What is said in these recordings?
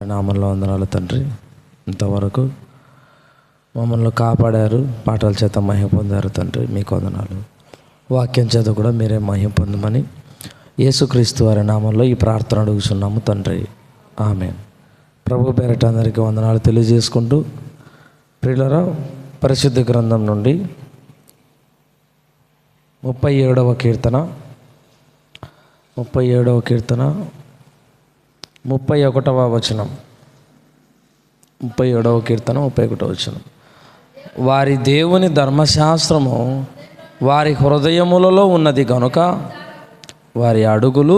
నామంలో వందనాలు తండ్రి. ఇంతవరకు మమ్మల్ని కాపాడారు, పాటల చేత మహిమ పొందారు తండ్రి, మీకు వందనాలు. వాక్యం చేత కూడా మీరే మహిమ పొందమని యేసుక్రీస్తు వారి నామంలో ఈ ప్రార్థన అడుగుతున్నాము తండ్రి, ఆమేన్. ప్రభు పేరట అందరికీ వందనాలు తెలియజేసుకుంటూ, ప్రియులారా, పరిశుద్ధ గ్రంథం నుండి 37వ కీర్తన 31వ వచనం. 37వ కీర్తన 31వ వచనం. వారి దేవుని ధర్మశాస్త్రము వారి హృదయములలో ఉన్నది గనుక వారి అడుగులు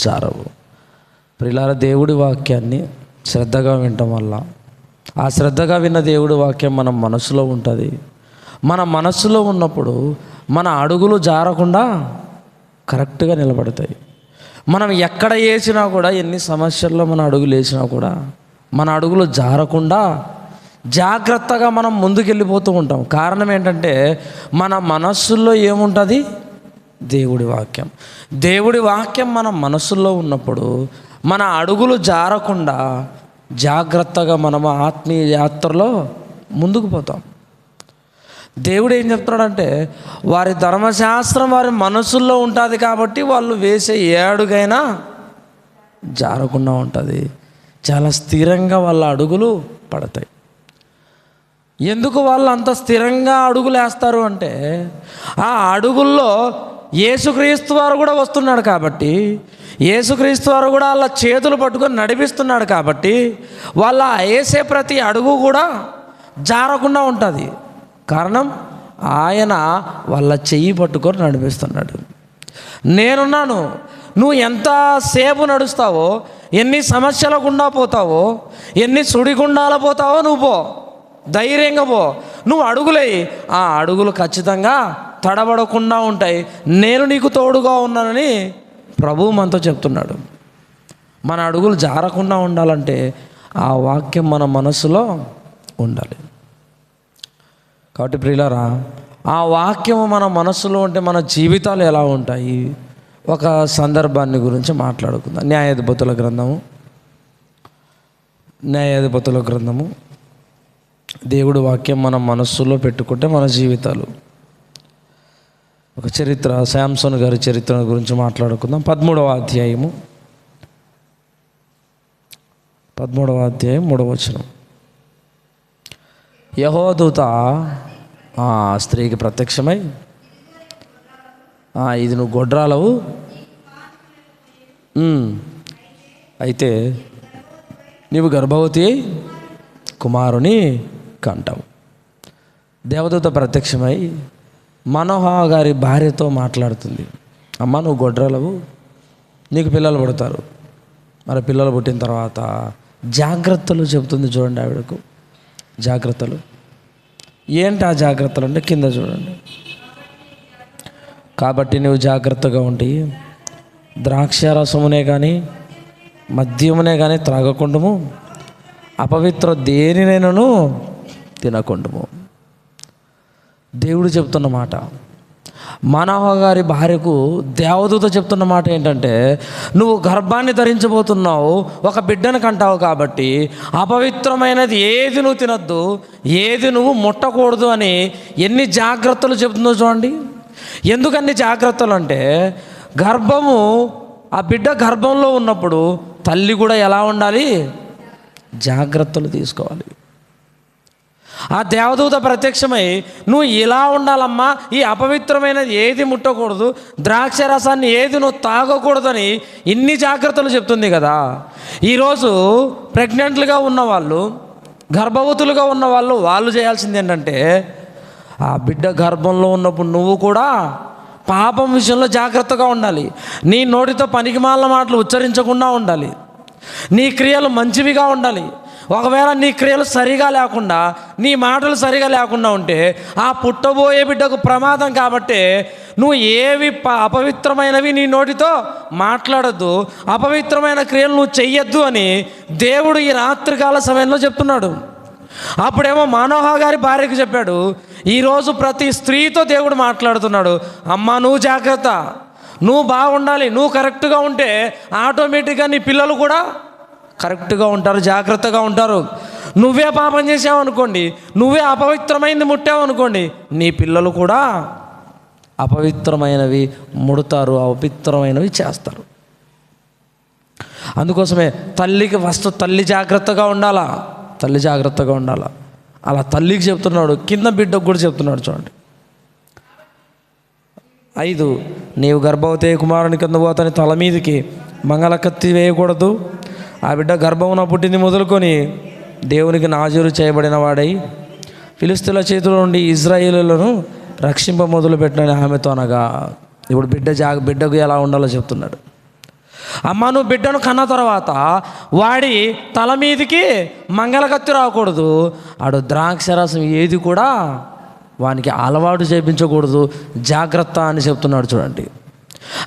జారవు. ప్రియులారా, దేవుడి వాక్యాన్ని శ్రద్ధగా వినటం వల్ల, ఆ శ్రద్ధగా విన్న దేవుడి వాక్యం మన మనసులో ఉంటుంది. మన మనసులో ఉన్నప్పుడు మన అడుగులు జారకుండా కరెక్ట్గా నిలబడతాయి. మనం ఎక్కడ వేసినా కూడా, ఎన్ని సమస్యల్లో మన అడుగులు వేసినా కూడా మన అడుగులు జారకుండా జాగ్రత్తగా మనం ముందుకెళ్ళిపోతూ ఉంటాం. కారణం ఏంటంటే మన మనస్సుల్లో ఏముంటుంది? దేవుడి వాక్యం. దేవుడి వాక్యం మన మనస్సుల్లో ఉన్నప్పుడు మన అడుగులు జారకుండా జాగ్రత్తగా మనము ఆత్మీయ యాత్రలో ముందుకు పోతాం. దేవుడు ఏం చెప్తున్నాడంటే, వారి ధర్మశాస్త్రం వారి మనసుల్లో ఉంటుంది కాబట్టి వాళ్ళు వేసే ఏ అడుగైనా జారకుండా ఉంటుంది. చాలా స్థిరంగా వాళ్ళ అడుగులు పడతాయి. ఎందుకు వాళ్ళు అంత స్థిరంగా అడుగులు వేస్తారు అంటే, ఆ అడుగుల్లో యేసుక్రీస్తు వారు కూడా వస్తున్నాడు కాబట్టి, యేసుక్రీస్తు వారు కూడా వాళ్ళ చేతులు పట్టుకొని నడిపిస్తున్నాడు కాబట్టి వాళ్ళ వేసే ప్రతి అడుగు కూడా జారకుండా ఉంటుంది. కారణం, ఆయన వాళ్ళ చెయ్యి పట్టుకొని నడిపిస్తున్నాడు. నేనున్నాను. నువ్వు ఎంతసేపు నడుస్తావో, ఎన్ని సమస్యల గుండా పోతావో, ఎన్ని సుడిగుండాల పోతావో నువ్వు పో, ధైర్యంగా పో. నువ్వు అడుగులేయి, ఆ అడుగులు ఖచ్చితంగా తడబడకుండా ఉంటాయి. నేను నీకు తోడుగా ఉన్నానని ప్రభువు మనతో చెప్తున్నాడు. మన అడుగులు జారకుండా ఉండాలంటే ఆ వాక్యం మన మనసులో ఉండాలి. కాబట్టి ప్రియులారా, ఆ వాక్యం మన మనస్సులో ఉంటే మన జీవితాలు ఎలా ఉంటాయి? ఒక సందర్భాన్ని గురించి మాట్లాడుకుందాం. న్యాయాధిపతుల గ్రంథము. దేవుడి వాక్యం మన మనస్సులో పెట్టుకుంటే మన జీవితాలు. ఒక చరిత్ర, శాంసన్ గారి చరిత్ర గురించి మాట్లాడుకుందాం. 13వ అధ్యాయం 3వ వచనం. యెహోవా ఆ స్త్రీకి ప్రత్యక్షమై, ఇది నువ్వు గొడ్రాలవు, అయితే నీవు గర్భవతి కుమారుని కంటావు. దేవదూత ప్రత్యక్షమై మనోహ గారి భార్యతో మాట్లాడుతుంది. అమ్మ, నువ్వు గొడ్రాలవు, నీకు పిల్లలు పుడతారు. మరి పిల్లలు పుట్టిన తర్వాత జాగ్రత్తలు చెబుతుంది. చూడండి, ఆవిడకు జాగ్రత్తలు ఏంటి? ఆ జాగ్రత్తలు అంటే కింద చూడండి. కాబట్టి నువ్వు జాగ్రత్తగా ఉండి ద్రాక్షారసమునే కానీ మద్యమునే కానీ త్రాగకుండము, అపవిత్ర దేనినైనను తినకుండము. దేవుడు చెప్తున్న మాట. మనోహ గారి భార్యకు దేవదూత చెప్తున్న మాట ఏంటంటే, నువ్వు గర్భాన్ని ధరించబోతున్నావు, ఒక బిడ్డను కంటావు, కాబట్టి అపవిత్రమైనది ఏది నువ్వు తినద్దు, ఏది నువ్వు ముట్టకూడదు అని ఎన్ని జాగ్రత్తలు చెబుతుందో చూడండి. ఎందుకన్ని జాగ్రత్తలు అంటే, గర్భము, ఆ బిడ్డ గర్భంలో ఉన్నప్పుడు తల్లి కూడా ఎలా ఉండాలి? జాగ్రత్తలు తీసుకోవాలి. ఆ దేవదూత ప్రత్యక్షమై, నువ్వు ఇలా ఉండాలమ్మా, ఈ అపవిత్రమైనది ఏది ముట్టకూడదు, ద్రాక్ష రసాన్ని ఏది నువ్వు తాగకూడదని ఇన్ని జాగ్రత్తలు చెప్తుంది కదా. ఈరోజు ప్రెగ్నెంట్లుగా ఉన్నవాళ్ళు, గర్భవతులుగా ఉన్నవాళ్ళు, వాళ్ళు చేయాల్సింది ఏంటంటే, ఆ బిడ్డ గర్భంలో ఉన్నప్పుడు నువ్వు కూడా పాపం విషయంలో జాగ్రత్తగా ఉండాలి. నీ నోటితో పనికిమాలిన మాటలు ఉచ్చరించకుండా ఉండాలి. నీ క్రియలు మంచివిగా ఉండాలి. ఒకవేళ నీ క్రియలు సరిగా లేకుండా, నీ మాటలు సరిగా లేకుండా ఉంటే ఆ పుట్టబోయే బిడ్డకు ప్రమాదం. కాబట్టి నువ్వు ఏవి అపవిత్రమైనవి నీ నోటితో మాట్లాడద్దు, అపవిత్రమైన క్రియలు నువ్వు చెయ్యొద్దు అని దేవుడు ఈ రాత్రికాల సమయంలో చెప్తున్నాడు. అప్పుడేమో మనోహ గారి భార్యకు చెప్పాడు. ఈరోజు ప్రతి స్త్రీతో దేవుడు మాట్లాడుతున్నాడు. అమ్మ, నువ్వు జాగ్రత్త, నువ్వు బాగుండాలి, నువ్వు కరెక్ట్గా ఉంటే ఆటోమేటిక్గా నీ పిల్లలు కూడా కరెక్ట్గా ఉంటారు, జాగ్రత్తగా ఉంటారు. నువ్వే పాపం చేసావు అనుకోండి, నువ్వే అపవిత్రమైనది ముట్టావు అనుకోండి, నీ పిల్లలు కూడా అపవిత్రమైనవి ముడతారు, అపవిత్రమైనవి చేస్తారు. అందుకోసమే తల్లికి ఫస్ట్ తల్లి జాగ్రత్తగా ఉండాలా, తల్లి జాగ్రత్తగా ఉండాలా. అలా తల్లికి చెప్తున్నాడు, కింద బిడ్డకు కూడా చెప్తున్నాడు. చూడండి 5, నీవు గర్భవతి కుమారుని కింద పోతాని తల మీదకి మంగళకత్తి వేయకూడదు. ఆ బిడ్డ గర్భమున పుట్టింది మొదలుకొని దేవునికి నాజూరు చేయబడిన వాడై ఫిలిష్తీయుల చేతిలో నుండి ఇశ్రాయేలులను రక్షింప మొదలుపెట్టిన ఆమెతో అనగా. ఇప్పుడు బిడ్డకు ఎలా ఉండాలో చెప్తున్నాడు. అమ్మ, నువ్వు బిడ్డను కన్న తర్వాత వాడి తల మీదికి మంగళకత్తి రాకూడదు, ఆడు ద్రాక్షరసం ఏది కూడా వానికి అలవాటు చేయించకూడదు, జాగ్రత్త అని చెప్తున్నాడు. చూడండి,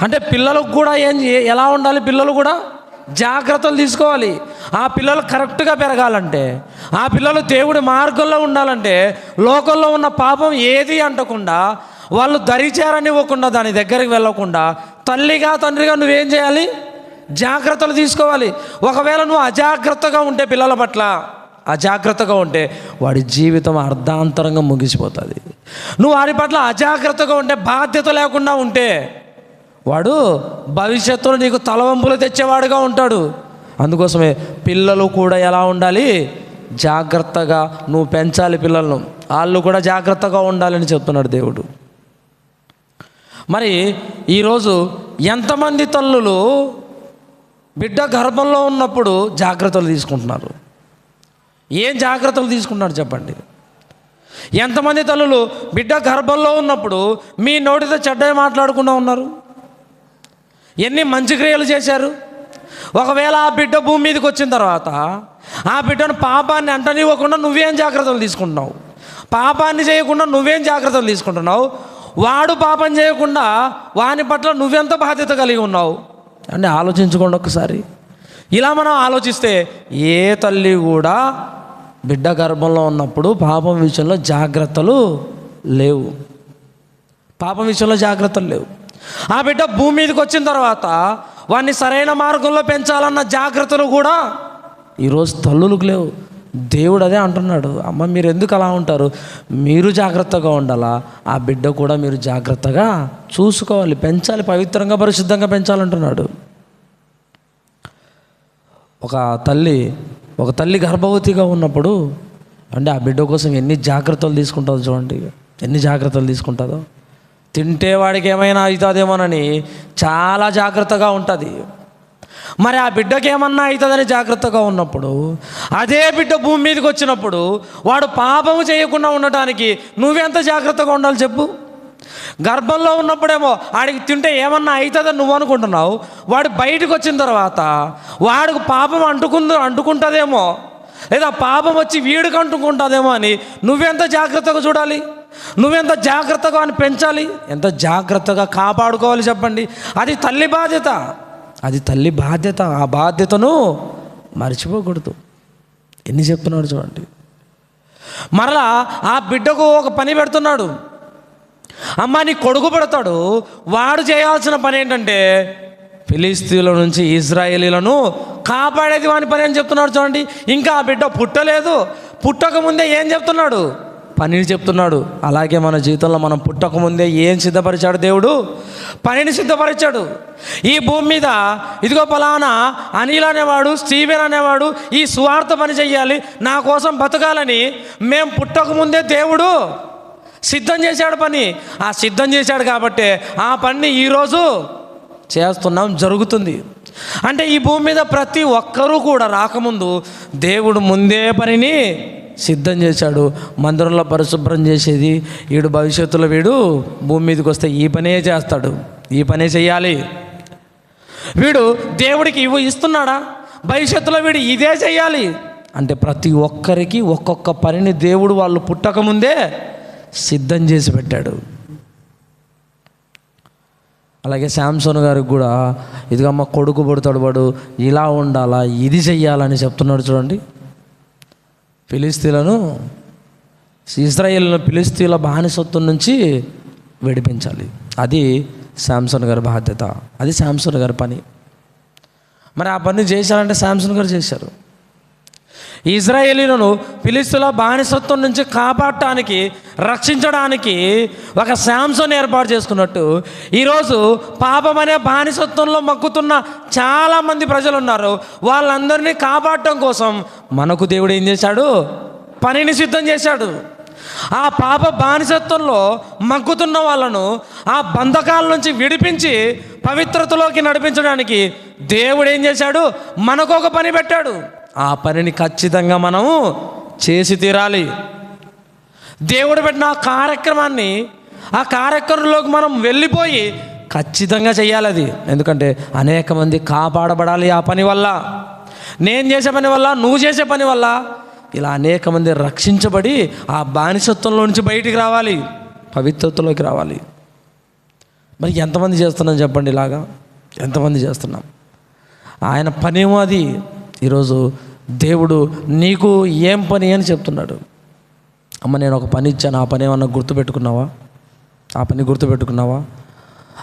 అంటే పిల్లలకు కూడా ఎలా ఉండాలి, పిల్లలు కూడా జాగ్రత్తలు తీసుకోవాలి. ఆ పిల్లలు కరెక్ట్గా పెరగాలంటే, ఆ పిల్లలు దేవుడి మార్గంలో ఉండాలంటే, లోకంలో ఉన్న పాపం ఏది అంటకుండా, వాళ్ళు దరిచేరనివ్వకుండా, దాని దగ్గరికి వెళ్ళకుండా తల్లిగా తండ్రిగా నువ్వేం చేయాలి, జాగ్రత్తలు తీసుకోవాలి. ఒకవేళ నువ్వు అజాగ్రత్తగా ఉంటే, పిల్లల పట్ల అజాగ్రత్తగా ఉంటే వాడి జీవితం అర్ధాంతరంగా ముగిసిపోతుంది. నువ్వు వాడి పట్ల అజాగ్రత్తగా ఉంటే, బాధ్యత లేకుండా ఉంటే, వాడు భవిష్యత్తులో నీకు తలవంపులు తెచ్చేవాడుగా ఉంటాడు. అందుకోసమే పిల్లలు కూడా ఎలా ఉండాలి, జాగ్రత్తగా నువ్వు పెంచాలి పిల్లలను, వాళ్ళు కూడా జాగ్రత్తగా ఉండాలని చెప్తున్నాడు దేవుడు. మరి ఈరోజు ఎంతమంది తల్లులు బిడ్డ గర్భంలో ఉన్నప్పుడు జాగ్రత్తలు తీసుకుంటున్నారు? ఏం జాగ్రత్తలు తీసుకుంటున్నారు చెప్పండి? ఎంతమంది తల్లులు బిడ్డ గర్భంలో ఉన్నప్పుడు మీ నోటితో చెడ్డగా మాట్లాడకుండా ఉన్నారు? ఎన్ని మంచి క్రియలు చేశారు? ఒకవేళ ఆ బిడ్డ భూమి మీదకి వచ్చిన తర్వాత ఆ బిడ్డను పాపాన్ని అంటనివ్వకుండా నువ్వేం జాగ్రత్తలు తీసుకుంటున్నావు? పాపాన్ని చేయకుండా నువ్వేం జాగ్రత్తలు తీసుకుంటున్నావు? వాడు పాపం చేయకుండా వాని పట్ల నువ్వెంత బాధ్యత కలిగి ఉన్నావు అంటే ఆలోచించుకోండి ఒకసారి. ఇలా మనం ఆలోచిస్తే ఏ తల్లి కూడా బిడ్డ గర్భంలో ఉన్నప్పుడు పాపం విషయంలో జాగ్రత్తలు లేవు, పాపం విషయంలో జాగ్రత్తలు లేవు. ఆ బిడ్డ భూమి మీదకి వచ్చిన తర్వాత వాడిని సరైన మార్గంలో పెంచాలన్న జాగ్రత్తలు కూడా ఈరోజు తల్లులకు లేవు. దేవుడు అదే అంటున్నాడు, అమ్మ మీరు ఎందుకు అలా ఉంటారు, మీరు జాగ్రత్తగా ఉండాలా, ఆ బిడ్డ కూడా మీరు జాగ్రత్తగా చూసుకోవాలి, పెంచాలి, పవిత్రంగా పరిశుద్ధంగా పెంచాలంటున్నాడు. ఒక తల్లి గర్భవతిగా ఉన్నప్పుడు అంటే ఆ బిడ్డ కోసం ఎన్ని జాగ్రత్తలు తీసుకుంటుందో చూడండి, ఎన్ని జాగ్రత్తలు తీసుకుంటుందో. తింటే వాడికి ఏమైనా అవుతుందేమోనని చాలా జాగ్రత్తగా ఉంటుంది. మరి ఆ బిడ్డకి ఏమన్నా అవుతుందని జాగ్రత్తగా ఉన్నప్పుడు, అదే బిడ్డ భూమి మీదకి వచ్చినప్పుడు వాడు పాపము చేయకుండా ఉండటానికి నువ్వెంత జాగ్రత్తగా ఉండాలి చెప్పు? గర్భంలో ఉన్నప్పుడేమో వాడికి తింటే ఏమన్నా అవుతుందని నువ్వు అనుకుంటున్నావు, వాడు బయటకు వచ్చిన తర్వాత వాడికి పాపం అంటుకుంటుందేమో, లేదా పాపం వచ్చి వీడికి అంటుకుంటుందేమో అని నువ్వెంత జాగ్రత్తగా చూడాలి, నువ్వెంత జాగ్రత్తగా అని పెంచాలి, ఎంత జాగ్రత్తగా కాపాడుకోవాలి చెప్పండి. అది తల్లి బాధ్యత, అది తల్లి బాధ్యత. ఆ బాధ్యతను మర్చిపోకూడదు. ఎన్ని చెప్తున్నాడు చూడండి. మరలా ఆ బిడ్డకు ఒక పని పెడుతున్నాడు. అమ్మ నీ కొడుకు పెడతాడు, వాడు చేయాల్సిన పని ఏంటంటే ఫిలిష్తీయుల నుంచి ఇశ్రాయేలీలను కాపాడేది వాని పని అని చెప్తున్నాడు చూడండి. ఇంకా ఆ బిడ్డ పుట్టలేదు, పుట్టకముందే ఏం చెప్తున్నాడు, పనిని చెప్తున్నాడు. అలాగే మన జీవితంలో మనం పుట్టకముందే ఏం సిద్ధపరిచాడు దేవుడు, పనిని సిద్ధపరిచాడు. ఈ భూమి మీద ఇదిగో పలానా అనిల్ అనేవాడు, స్టీవెన్ అనేవాడు ఈ సువార్త పని చెయ్యాలి, నా కోసం బతకాలని మేము పుట్టకముందే దేవుడు సిద్ధం చేశాడు పని. ఆ సిద్ధం చేశాడు కాబట్టి ఆ పని ఈరోజు చేస్తున్నాం, జరుగుతుంది. అంటే ఈ భూమి మీద ప్రతి ఒక్కరూ కూడా రాకముందు దేవుడు ముందే పనిని సిద్ధం చేశాడు. మందిరంలో పరిశుభ్రం చేసేది వీడు, భవిష్యత్తులో వీడు భూమి మీదకి వస్తే ఈ పనే చేస్తాడు, ఈ పనే చెయ్యాలి. వీడు దేవుడికి ఇస్తున్నాడా, భవిష్యత్తులో వీడు ఇదే చెయ్యాలి అంటే ప్రతి ఒక్కరికి ఒక్కొక్క పనిని దేవుడు వాళ్ళు పుట్టకముందే సిద్ధం చేసి పెట్టాడు. అలాగే శాంసోన్ గారికి కూడా ఇదిగో అమ్మ కొడుకు పుడతాడు, వాడు ఇలా ఉండాలా, ఇది చెయ్యాలని చెప్తున్నాడు చూడండి. ఇశ్రాయేలును ఫిలిష్తీయుల బానిసత్వం నుంచి విడిపించాలి. అది శాంసోన్ గారి బాధ్యత, అది శాంసోన్ గారి పని. మరి ఆ పని చేశారంటే శాంసన్ గారు చేశారు. ఇజ్రాయేలీలను ఫిలిష్తీయుల బానిసత్వం నుంచి కాపాడటానికి, రక్షించడానికి ఒక శాంసన్ ఏర్పాటు చేసుకున్నట్టు ఈరోజు పాపం అనే బానిసత్వంలో మగ్గుతున్న చాలామంది ప్రజలు ఉన్నారు. వాళ్ళందరినీ కాపాడటం కోసం మనకు దేవుడు ఏం చేశాడు? పనిని సిద్ధం చేశాడు. ఆ పాప బానిసత్వంలో మగ్గుతున్న వాళ్ళను ఆ బంధకాల నుంచి విడిపించి పవిత్రతలోకి నడిపించడానికి దేవుడు ఏం చేశాడు? మనకు ఒక పని పెట్టాడు. ఆ పనిని ఖచ్చితంగా మనము చేసి తీరాలి. దేవుడు పెట్టిన ఆ కార్యక్రమాన్ని, ఆ కార్యక్రమంలోకి మనం వెళ్ళిపోయి ఖచ్చితంగా చేయాలి అది. ఎందుకంటే అనేక మంది కాపాడబడాలి ఆ పని వల్ల. నేను చేసే పని వల్ల, నువ్వు చేసే పని వల్ల ఇలా అనేక మంది రక్షించబడి ఆ బానిసత్వంలో నుంచి బయటికి రావాలి, పవిత్రతలోకి రావాలి. మరి ఎంతమంది చేస్తున్నాం చెప్పండి? ఇలాగా ఎంతమంది చేస్తున్నాం? ఆయన పనేమో అది. ఈరోజు దేవుడు నీకు ఏం పని అని చెప్తున్నాడు. అమ్మ, నేను ఒక పని ఇచ్చాను, ఆ పని ఏమన్నా గుర్తుపెట్టుకున్నావా? ఆ పని గుర్తుపెట్టుకున్నావా?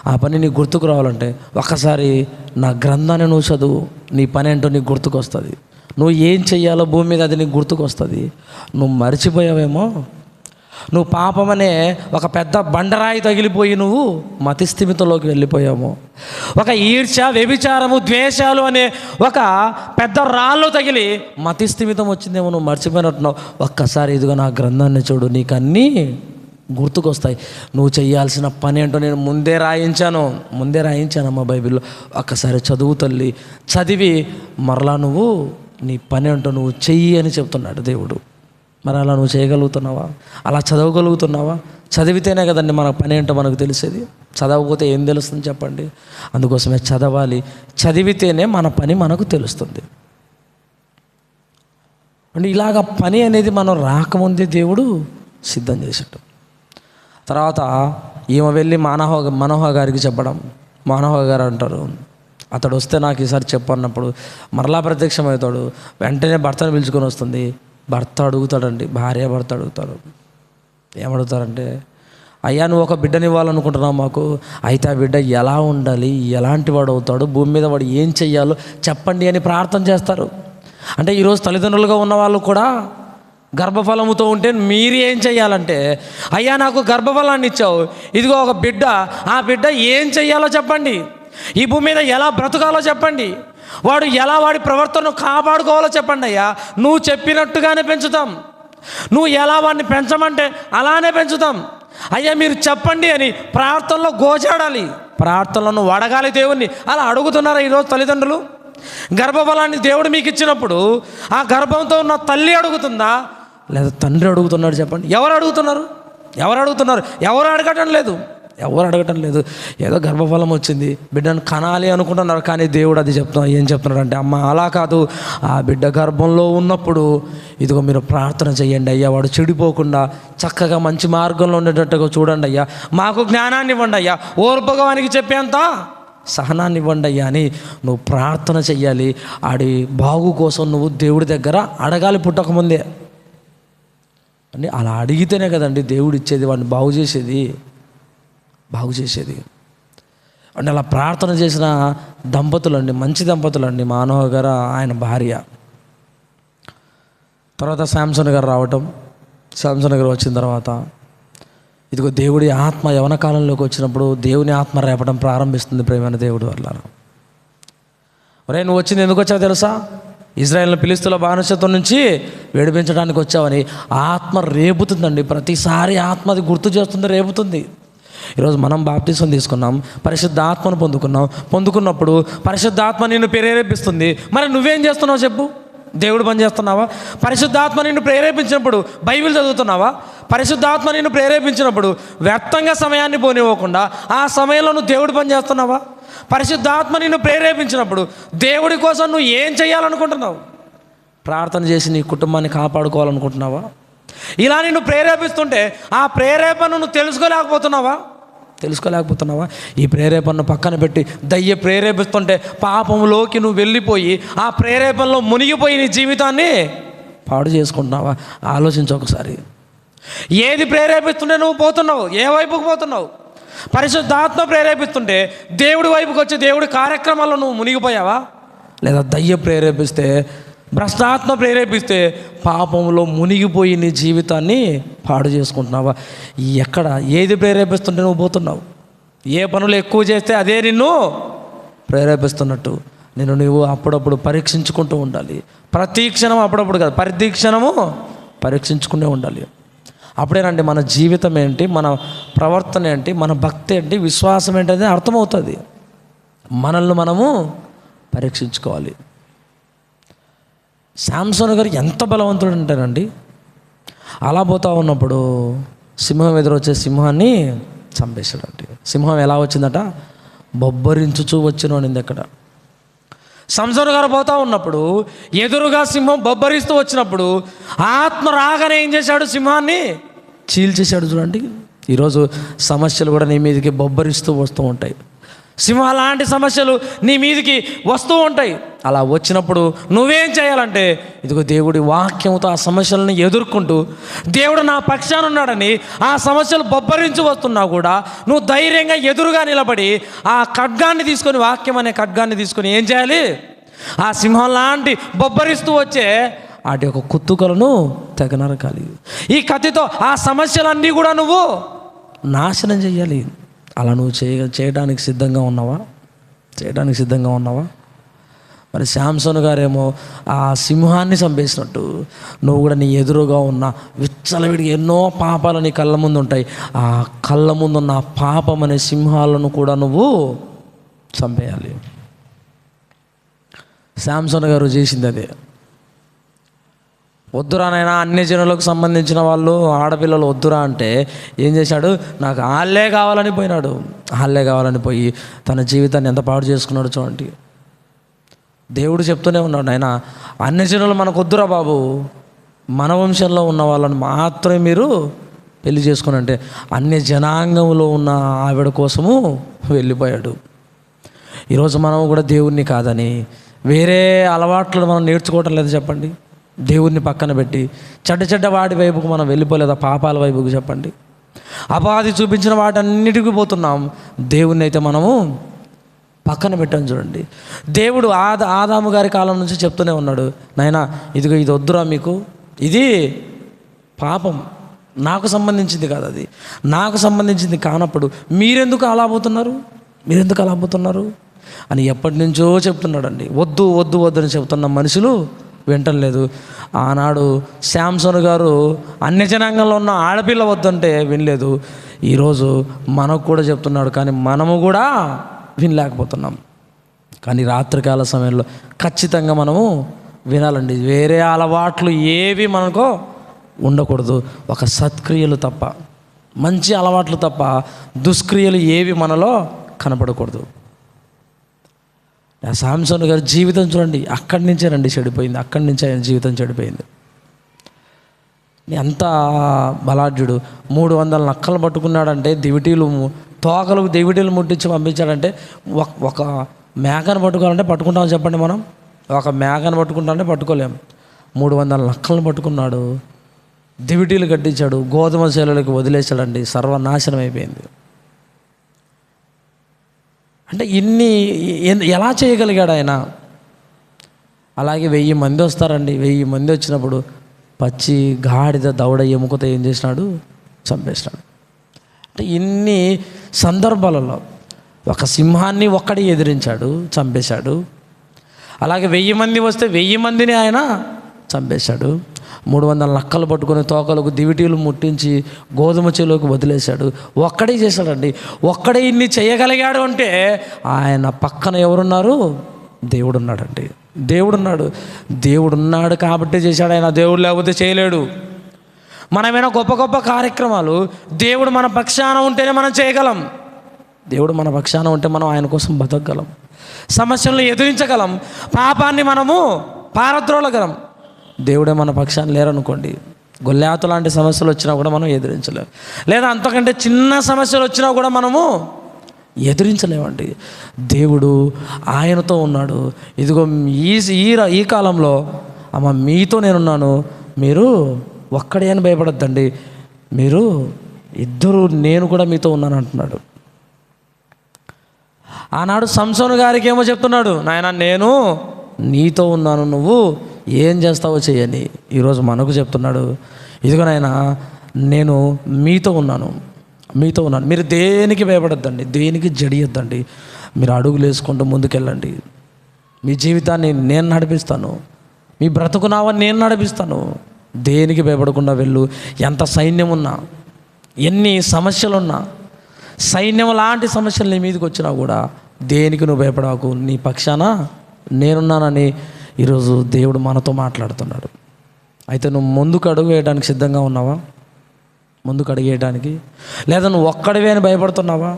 ఆ పని నీకు గుర్తుకు రావాలంటే ఒక్కసారి నా గ్రంథాన్ని నువ్వు చదువు. నీ పని ఏంటో నీకు గుర్తుకు వస్తుంది. నువ్వు ఏం చెయ్యాలో భూమి మీద అది నీకు గుర్తుకు వస్తుంది. నువ్వు మర్చిపోయావేమో. నువ్వు పాపం అనే ఒక పెద్ద బండరాయి తగిలిపోయి నువ్వు మతిస్థిమితంలోకి వెళ్ళిపోయాము. ఒక ఈర్ష్య, వ్యభిచారము, ద్వేషాలు అనే ఒక పెద్ద రాళ్ళు తగిలి మతిస్థిమితం వచ్చిందేమో, నువ్వు మర్చిపోయినట్టున్నావు. ఒక్కసారి ఇదిగో నా గ్రంథాన్ని చూడు, నీకు అన్నీ గుర్తుకొస్తాయి. నువ్వు చేయాల్సిన పని ఏంటో నేను ముందే రాయించానమ్మా బైబిల్లో. ఒక్కసారి చదువు తల్లి, చదివి మరలా నువ్వు నీ పని ఏంటో నువ్వు చెయ్యి అని చెప్తున్నాడు దేవుడు. మరి అలా నువ్వు చేయగలుగుతున్నావా? అలా చదవగలుగుతున్నావా? చదివితేనే కదండి మన పని ఏంటో మనకు తెలిసేది. చదవకపోతే ఏం తెలుస్తుంది చెప్పండి? అందుకోసమే చదవాలి. చదివితేనే మన పని మనకు తెలుస్తుంది. అంటే ఇలాగ పని అనేది మనం రాకముందే దేవుడు సిద్ధం చేశాడు. తర్వాత ఈమె వెళ్ళి మనోహ గారికి చెప్పడం. మనోహ గారు అంటారు, అతడు వస్తే నాకు ఈసారి చెప్పు అన్నప్పుడు మరలా ప్రత్యక్షమవుతాడు. వెంటనే భర్తను పిలుచుకొని వస్తుంది. భర్త అడుగుతాడండి, భర్త అడుగుతాడు. ఏమడుగుతారంటే, అయ్యా నువ్వు ఒక బిడ్డని ఇవ్వాలనుకుంటున్నావు మాకు, అయితే ఆ బిడ్డ ఎలా ఉండాలి, ఎలాంటి వాడు అవుతాడు, భూమి మీద వాడు ఏం చెయ్యాలో చెప్పండి అని ప్రార్థన చేస్తారు. అంటే ఈరోజు తల్లిదండ్రులుగా ఉన్న వాళ్ళు కూడా గర్భఫలముతో ఉంటే మీరు ఏం చెయ్యాలంటే, అయ్యా నాకు గర్భఫలాన్ని ఇచ్చావు, ఇదిగో ఒక బిడ్డ, ఆ బిడ్డ ఏం చెయ్యాలో చెప్పండి, ఈ భూమి మీద ఎలా బ్రతకాలో చెప్పండి, వాడు ఎలా వాడి ప్రవర్తనను కాపాడుకోవాలో చెప్పండి అయ్యా. నువ్వు చెప్పినట్టుగానే పెంచుతాం, నువ్వు ఎలా వాడిని పెంచమంటే అలానే పెంచుతాం అయ్యా, మీరు చెప్పండి అని ప్రార్థనలో గోచాడాలి, ప్రార్థనలను అడగాలి దేవుణ్ణి. అలా అడుగుతున్నారా ఈరోజు తల్లిదండ్రులు? గర్భఫలాన్ని దేవుడు మీకు ఇచ్చినప్పుడు ఆ గర్భంతో ఉన్న తల్లి అడుగుతుందా లేదా తండ్రి అడుగుతున్నాడు చెప్పండి? ఎవరు అడుగుతున్నారు? ఎవరు అడగటం లేదు. ఏదో గర్భఫలం వచ్చింది, బిడ్డను కనాలి అనుకుంటున్నారు. కానీ దేవుడు అది ఏం చెప్తున్నాడు అంటే, అమ్మ అలా కాదు, ఆ బిడ్డ గర్భంలో ఉన్నప్పుడు ఇదిగో మీరు ప్రార్థన చేయండి అయ్యా, వాడు చెడిపోకుండా చక్కగా మంచి మార్గంలో ఉండేటట్టుగా చూడండి అయ్యా, మాకు జ్ఞానాన్ని ఇవ్వండి అయ్యా, ఓర్పుగానికి చెప్పేంత సహనాన్ని ఇవ్వండి అయ్యా అని నువ్వు ప్రార్థన చెయ్యాలి. ఆడి బాగు కోసం నువ్వు దేవుడి దగ్గర అడగాలి పుట్టకముందే. అని అలా అడిగితేనే కదండి దేవుడు ఇచ్చేది, వాడిని బాగు చేసేది. అంటే అలా ప్రార్థన చేసిన దంపతులండి, మంచి దంపతులండి, మానవ గారు ఆయన భార్య. తర్వాత శాంసన్ గారు రావటం. శాంసన్ గారు వచ్చిన తర్వాత ఇదిగో దేవుడి ఆత్మ యవన కాలంలోకి వచ్చినప్పుడు దేవుని ఆత్మ రేపడం ప్రారంభిస్తుంది. ప్రేమైన దేవుడు వల్ల, ఒరే నువ్వు వచ్చింది ఎందుకు వచ్చావు తెలుసా? ఇజ్రాయేల్ని ఫిలిష్తీయుల బానిసత్వం నుంచి విడిపించడానికి వచ్చావని ఆత్మ రేపుతుందండి. ప్రతిసారి ఆత్మ అది గుర్తు చేస్తుంది, రేపుతుంది. ఈరోజు మనం బాప్టిజం తీసుకున్నాం, పరిశుద్ధాత్మను పొందుకున్నప్పుడు పరిశుద్ధాత్మ నిన్ను ప్రేరేపిస్తుంది. మరి నువ్వేం చేస్తున్నావు చెప్పు? దేవుడు పని చేస్తున్నావా? పరిశుద్ధాత్మ నిన్ను ప్రేరేపించినప్పుడు బైబిల్ చదువుతున్నావా? పరిశుద్ధాత్మ నిన్ను ప్రేరేపించినప్పుడు వ్యర్థంగా సమయాన్ని పోనివ్వకుండా ఆ సమయంలో నువ్వు దేవుడు పని చేస్తున్నావా? పరిశుద్ధాత్మ నిన్ను ప్రేరేపించినప్పుడు దేవుడి కోసం నువ్వు ఏం చేయాలనుకుంటున్నావు? ప్రార్థన చేసి నీ కుటుంబాన్ని కాపాడుకోవాలనుకుంటున్నావా? ఇలా నిన్ను ప్రేరేపిస్తుంటే ఆ ప్రేరేపణను తెలుసుకోలేకపోతున్నావా? ఈ ప్రేరేపణను పక్కన పెట్టి దయ్య ప్రేరేపిస్తుంటే పాపంలోకి నువ్వు వెళ్ళిపోయి ఆ ప్రేరేపణలో మునిగిపోయి నీ జీవితాన్ని పాడు చేసుకుంటున్నావా? ఆలోచించు ఒకసారి. ఏది ప్రేరేపిస్తుంటే నువ్వు పోతున్నావు? ఏ వైపుకు పోతున్నావు? పరిశుద్ధాత్మ ప్రేరేపిస్తుంటే దేవుడి వైపుకి వచ్చి దేవుడి కార్యక్రమాల్లో నువ్వు మునిగిపోయావా? లేదా దయ్య ప్రేరేపిస్తే, భ్రష్టాత్మ ప్రేరేపిస్తే పాపంలో మునిగిపోయి నీ జీవితాన్ని పాడు చేసుకుంటున్నావా? ఎక్కడ ఏది ప్రేరేపిస్తుంటే నువ్వు పోతున్నావు? ఏ పనులు ఎక్కువ చేస్తే అదే నిన్ను ప్రేరేపిస్తున్నట్టు నువ్వు అప్పుడప్పుడు పరీక్షించుకుంటూ ఉండాలి. ప్రతి క్షణం, అప్పుడప్పుడు కాదు, ప్రతి క్షణము పరీక్షించుకునే ఉండాలి. అప్పుడేనండి మన జీవితం ఏంటి, మన ప్రవర్తన ఏంటి, మన భక్తి ఏంటి, విశ్వాసం ఏంటి అనేది అర్థమవుతుంది. మనల్ని మనము పరీక్షించుకోవాలి. శాంసన్ గారు ఎంత బలవంతుడు అంటారండి. అలా పోతా ఉన్నప్పుడు సింహం ఎదురొచ్చే సింహాన్ని చంపేశాడండి. సింహం ఎలా వచ్చిందట? బొబ్బరించుచూ వచ్చినోనింది అక్కడ. సంసోను గారు పోతా ఉన్నప్పుడు ఎదురుగా సింహం బొబ్బరిస్తూ వచ్చినప్పుడు ఆత్మ రాగానే ఏం చేశాడు? సింహాన్ని చీల్చేశాడు. చూడండి, ఈరోజు సమస్యలు కూడా నీ మీదకి బొబ్బరిస్తూ వస్తూ ఉంటాయి. సింహం లాంటి సమస్యలు నీ మీదకి వస్తూ ఉంటాయి. అలా వచ్చినప్పుడు నువ్వేం చేయాలంటే, ఇదిగో దేవుడి వాక్యంతో ఆ సమస్యలను ఎదుర్కొంటూ, దేవుడు నా పక్షాన ఉన్నాడని ఆ సమస్యలు బొబ్బరించి వస్తున్నా కూడా నువ్వు ధైర్యంగా ఎదురుగా నిలబడి ఆ ఖడ్గాన్ని తీసుకొని, వాక్యం అనే ఖడ్గాన్ని తీసుకొని ఏం చేయాలి? ఆ సింహం లాంటి బొబ్బరిస్తూ వచ్చే వాటి యొక్క కుత్తుకలను తెగ నరకాలి. ఈ కత్తితో ఆ సమస్యలన్నీ కూడా నువ్వు నాశనం చేయాలి. అలా నువ్వు చేయడానికి సిద్ధంగా ఉన్నావా? చేయడానికి సిద్ధంగా ఉన్నావా? మరి శాంసన్ గారేమో ఆ సింహాన్ని చంపేసినట్టు నువ్వు కూడా నీ ఎదురుగా ఉన్న విచ్చలవిడిగా ఎన్నో పాపాలు నీ కళ్ళ ముందు ఉంటాయి. ఆ కళ్ళ ముందున్న పాపం అనే సింహాలను కూడా నువ్వు చంపేయాలి. శాంసన్ గారు చేసింది అదే. వద్దురానైనా అన్ని జనులకు సంబంధించిన వాళ్ళు, ఆడపిల్లలు వద్దురా అంటే ఏం చేశాడు? నాకు ఆళ్ళే కావాలని పోయినాడు. ఆళ్ళే కావాలని పోయి తన జీవితాన్ని ఎంత పాడు చేసుకున్నాడు చూడండి. దేవుడు చెప్తూనే ఉన్నాడు, ఆయన అన్ని జనులు మనకు వద్దురా బాబు, మన వంశంలో ఉన్న వాళ్ళని మాత్రమే మీరు పెళ్లి చేసుకుని అంటే అన్ని జనాంగంలో ఉన్న ఆవిడ కోసము వెళ్ళిపోయాడు. ఈరోజు మనం కూడా దేవుణ్ణి కాదని వేరే అలవాట్లు మనం నేర్చుకోవటం లేదు చెప్పండి. దేవుణ్ణి పక్కన పెట్టి చెడ్డ వాటి వైపుకు మనం వెళ్ళిపోలేదా? పాపాల వైపుకు చెప్పండి. అపాధి చూపించిన వాటన్నిటికీ పోతున్నాం. దేవుణ్ణి అయితే మనము పక్కన పెట్టాం. చూడండి, దేవుడు ఆదాము గారి కాలం నుంచి చెప్తూనే ఉన్నాడు, నాయనా ఇదిగో ఇది వద్దురా మీకు, ఇది పాపం, నాకు సంబంధించింది కాదు, అది నాకు సంబంధించింది కానప్పుడు మీరెందుకు అలా పోతున్నారు అని ఎప్పటి నుంచో చెప్తున్నాడండి. వద్దు వద్దు వద్దని చెప్తున్న మనుషులు వింటలేదు. ఆనాడు శాంసన్ గారు అన్య జనాంగంలో ఉన్న ఆడపిల్ల వద్దంటే వినలేదు. ఈరోజు మనకు కూడా చెప్తున్నాడు, కానీ మనము కూడా వినలేకపోతున్నాం. కానీ రాత్రికాల సమయంలో ఖచ్చితంగా మనము వినాలండి. వేరే అలవాట్లు ఏవి మనకు ఉండకూడదు. ఒక సత్క్రియలు తప్ప, మంచి అలవాట్లు తప్ప దుష్క్రియలు ఏవి మనలో కనపడకూడదు. శాంసన్ గారి జీవితం చూడండి, అక్కడి నుంచే చెడిపోయింది. అక్కడి నుంచే ఆయన జీవితం చెడిపోయింది. ఎంత బలాఢ్యుడు! 300 నక్కలు పట్టుకున్నాడంటే, తోకలకు దివిటీలు ముట్టించి పంపించాడంటే, ఒక మేకను పట్టుకోవాలంటే పట్టుకుంటామని చెప్పండి మనం? ఒక మేకను పట్టుకుంటామంటే పట్టుకోలేము. 300 నక్కలను పట్టుకున్నాడు, దివిటీలు కట్టించాడు, గోధుమ చేలలకు వదిలేశాడండి. సర్వనాశనం అయిపోయింది. అంటే ఇన్ని ఎలా చేయగలిగాడు ఆయన? అలాగే 1000 మంది వస్తారండి. 1000 మంది వచ్చినప్పుడు పచ్చి గాడిద దవడ ఎముకతో ఏం చేసినాడు? చంపేసినాడు. అంటే ఇన్ని సందర్భాలలో ఒక సింహాన్ని ఒక్కడే ఎదిరించాడు, చంపేశాడు. అలాగే 1000 మంది వస్తే 1000 మందిని ఆయన చంపేశాడు. 300 నక్కలు పట్టుకొని తోకలకు దివిటీలు ముట్టించి గోధుమ చేలోకి వదిలేశాడు. ఒక్కడే చేశాడండి. ఒక్కడే ఇన్ని చేయగలిగాడు అంటే ఆయన పక్కన ఎవరున్నారు? దేవుడు ఉన్నాడండి. దేవుడున్నాడు కాబట్టి చేశాడు ఆయన. దేవుడు లేకపోతే చేయలేడు. మనమైనా గొప్ప గొప్ప కార్యక్రమాలు దేవుడు మన పక్షాన ఉంటేనే మనం చేయగలం. దేవుడు మన పక్షాన ఉంటే మనం ఆయన కోసం బతకగలం, సమస్యలను ఎదిరించగలం, పాపాన్ని మనము పారద్రోలగలం. దేవుడే మన పక్షాన్ని లేరనుకోండి, గొల్లాతు లాంటి సమస్యలు వచ్చినా కూడా మనం ఎదిరించలేము. లేదా అంతకంటే చిన్న సమస్యలు వచ్చినా కూడా మనము ఎదిరించలేమండి. దేవుడు ఆయనతో ఉన్నాడు. ఇదిగో ఈ కాలంలో అమ్మ మీతో నేనున్నాను, మీరు ఒక్కడే అని భయపడద్దండి, మీరు ఇద్దరు, నేను కూడా మీతో ఉన్నాను అంటున్నాడు. ఆనాడు సంసోను గారికి ఏమో చెప్తున్నాడు, నాయన నేను నీతో ఉన్నాను, నువ్వు ఏం చేస్తావో చేయని. ఈరోజు మనకు చెప్తున్నాడు, ఇదిగోనైనా నేను మీతో ఉన్నాను, మీరు దేనికి భయపడొద్దండి, దేనికి జడియొద్దండి. మీరు అడుగులు వేసుకుంటూ ముందుకెళ్ళండి. మీ జీవితాన్ని నేను నడిపిస్తాను, మీ బ్రతుకునావని నేను నడిపిస్తాను. దేనికి భయపడకుండా వెళ్ళు. ఎంత సైన్యం ఉన్నా, ఎన్ని సమస్యలున్నా, సైన్యం లాంటి సమస్యలు నీ మీదకి వచ్చినా కూడా దేనికి నువ్వు భయపడకు, నీ పక్షాన నేనున్నానని ఈరోజు దేవుడు మనతో మాట్లాడుతున్నాడు. అయితే నువ్వు ముందుకు అడుగు వేయడానికి సిద్ధంగా ఉన్నావా? ముందుకు అడిగేయడానికి, లేదా నువ్వు ఒక్కడివే అని భయపడుతున్నావా?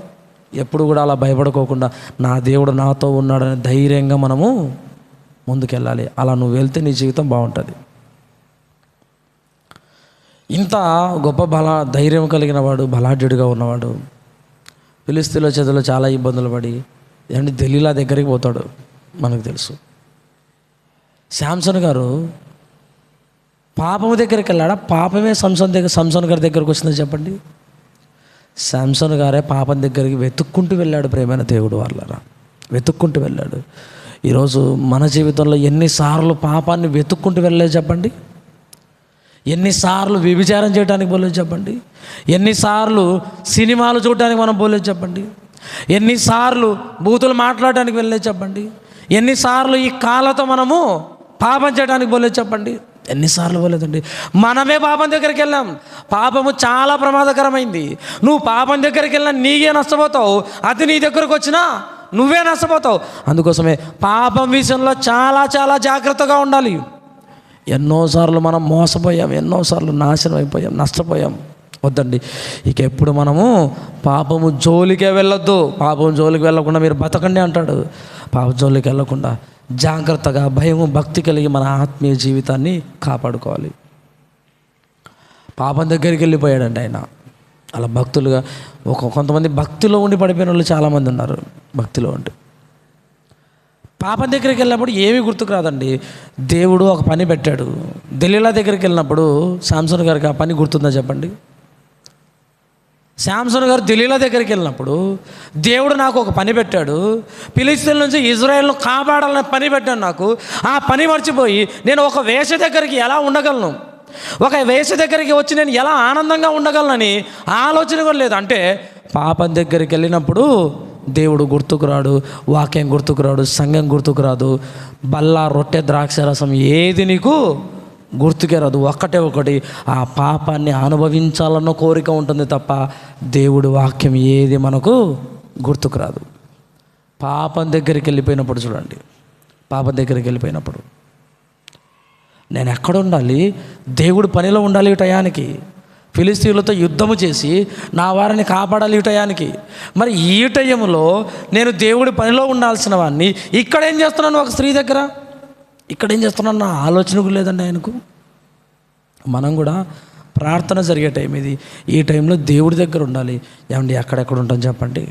ఎప్పుడు కూడా అలా భయపడుకోకుండా నా దేవుడు నాతో ఉన్నాడని ధైర్యంగా మనము ముందుకెళ్ళాలి. అలా నువ్వు వెళ్తే నీ జీవితం బాగుంటుంది. ఇంత గొప్ప ధైర్యం కలిగిన వాడు, బలాఢ్యుడిగా ఉన్నవాడు ఫిలిష్తీయుల చేతిలో చాలా ఇబ్బందులు పడి ఏమంటే దెలీలా దగ్గరికి పోతాడు. మనకు తెలుసు శాంసన్ గారు పాపము దగ్గరికి వెళ్ళాడా? పాపమే సంసోన్ గారి దగ్గరికి వచ్చిందో చెప్పండి. శాంసన్ గారే పాపం దగ్గరికి వెతుక్కుంటూ వెళ్ళాడు. ప్రేమైన దేవుడు వాళ్ళరా, వెతుక్కుంటూ వెళ్ళాడు. ఈరోజు మన జీవితంలో ఎన్నిసార్లు పాపాన్ని వెతుక్కుంటూ వెళ్ళలేదు చెప్పండి? ఎన్నిసార్లు వ్యభిచారం చేయడానికి పోలేదు చెప్పండి? ఎన్నిసార్లు సినిమాలు చూడడానికి మనం పోలేదు చెప్పండి? ఎన్నిసార్లు బూతులు మాట్లాడడానికి వెళ్ళలేదు చెప్పండి? ఎన్నిసార్లు ఈ కాళ్ళతో మనము పాపం చేయడానికి పోలేదు చెప్పండి? ఎన్నిసార్లు పోలేదండి. మనమే పాపం దగ్గరికి వెళ్ళాం. పాపము చాలా ప్రమాదకరమైంది. నువ్వు పాపం దగ్గరికి వెళ్ళినా నీకే నష్టపోతావు, అది నీ దగ్గరకు వచ్చినా నువ్వే నష్టపోతావు. అందుకోసమే పాపం విషయంలో చాలా చాలా జాగ్రత్తగా ఉండాలి. ఎన్నోసార్లు మనం మోసపోయాం, ఎన్నోసార్లు నాశనం అయిపోయాం, నష్టపోయాం. వద్దండి, ఇక ఎప్పుడు మనము పాపము జోలికే వెళ్ళొద్దు. పాపం జోలికి వెళ్ళకుండా మీరు బతకండి అంటాడు. పాపం జోలికి వెళ్ళకుండా జాగ్రత్తగా భయము భక్తి కలిగి మన ఆత్మీయ జీవితాన్ని కాపాడుకోవాలి. పాపం దగ్గరికి వెళ్ళిపోయాడండి ఆయన. అలా భక్తులుగా కొంతమంది భక్తిలో ఉండి పడిపోయిన వాళ్ళు చాలామంది ఉన్నారు. భక్తిలో ఉండి పాపం దగ్గరికి వెళ్ళినప్పుడు ఏమీ గుర్తుకు రాదండి. దేవుడు ఒక పని పెట్టాడు. దెలీలా దగ్గరికి వెళ్ళినప్పుడు శాంసన్ గారికి ఆ పని గుర్తుందా చెప్పండి? శాంసన్ గారు దెలీలా దగ్గరికి వెళ్ళినప్పుడు దేవుడు నాకు ఒక పని పెట్టాడు, ఫిలిష్తీయుల నుంచి ఇజ్రాయెల్ను కాపాడాలనే పని పెట్టాడు నాకు. ఆ పని మర్చిపోయి నేను ఒక వేశ్య దగ్గరికి ఎలా ఉండగలను, ఒక వేశ్య దగ్గరికి వచ్చి నేను ఎలా ఆనందంగా ఉండగలనని ఆలోచన కూడా లేదు. అంటే పాపం దగ్గరికి వెళ్ళినప్పుడు దేవుడు గుర్తుకు రాడు, వాక్యం గుర్తుకు రాడు, సంఘం గుర్తుకు రాదు, బల్ల రొట్టె ద్రాక్షరసం ఏది నీకు గుర్తుకే రాదు. ఒకటి ఆ పాపాన్ని అనుభవించాలన్న కోరిక ఉంటుంది తప్ప దేవుడు వాక్యం ఏది మనకు గుర్తుకు రాదు. పాపం దగ్గరికి వెళ్ళిపోయినప్పుడు చూడండి, పాపం దగ్గరికి వెళ్ళిపోయినప్పుడు నేను ఎక్కడ ఉండాలి? దేవుడు పనిలో ఉండాలి. ఈ టయానికి ఫిలిష్తీయులతో యుద్ధము చేసి నా వారిని కాపాడాలి ఈ టయానికి. మరి ఈ టైంలో నేను దేవుడి పనిలో ఉండాల్సిన వాడిని ఇక్కడ ఏం చేస్తున్నాను? ఒక స్త్రీ దగ్గర ఇక్కడ ఏం చేస్తున్నాను నా ఆలోచనకు లేదండి ఆయనకు. మనం కూడా ప్రార్థన జరిగే టైం ఇది. ఈ టైంలో దేవుడి దగ్గర ఉండాలి. ఏమండి ఎక్కడెక్కడ ఉంటాం చెప్పండి?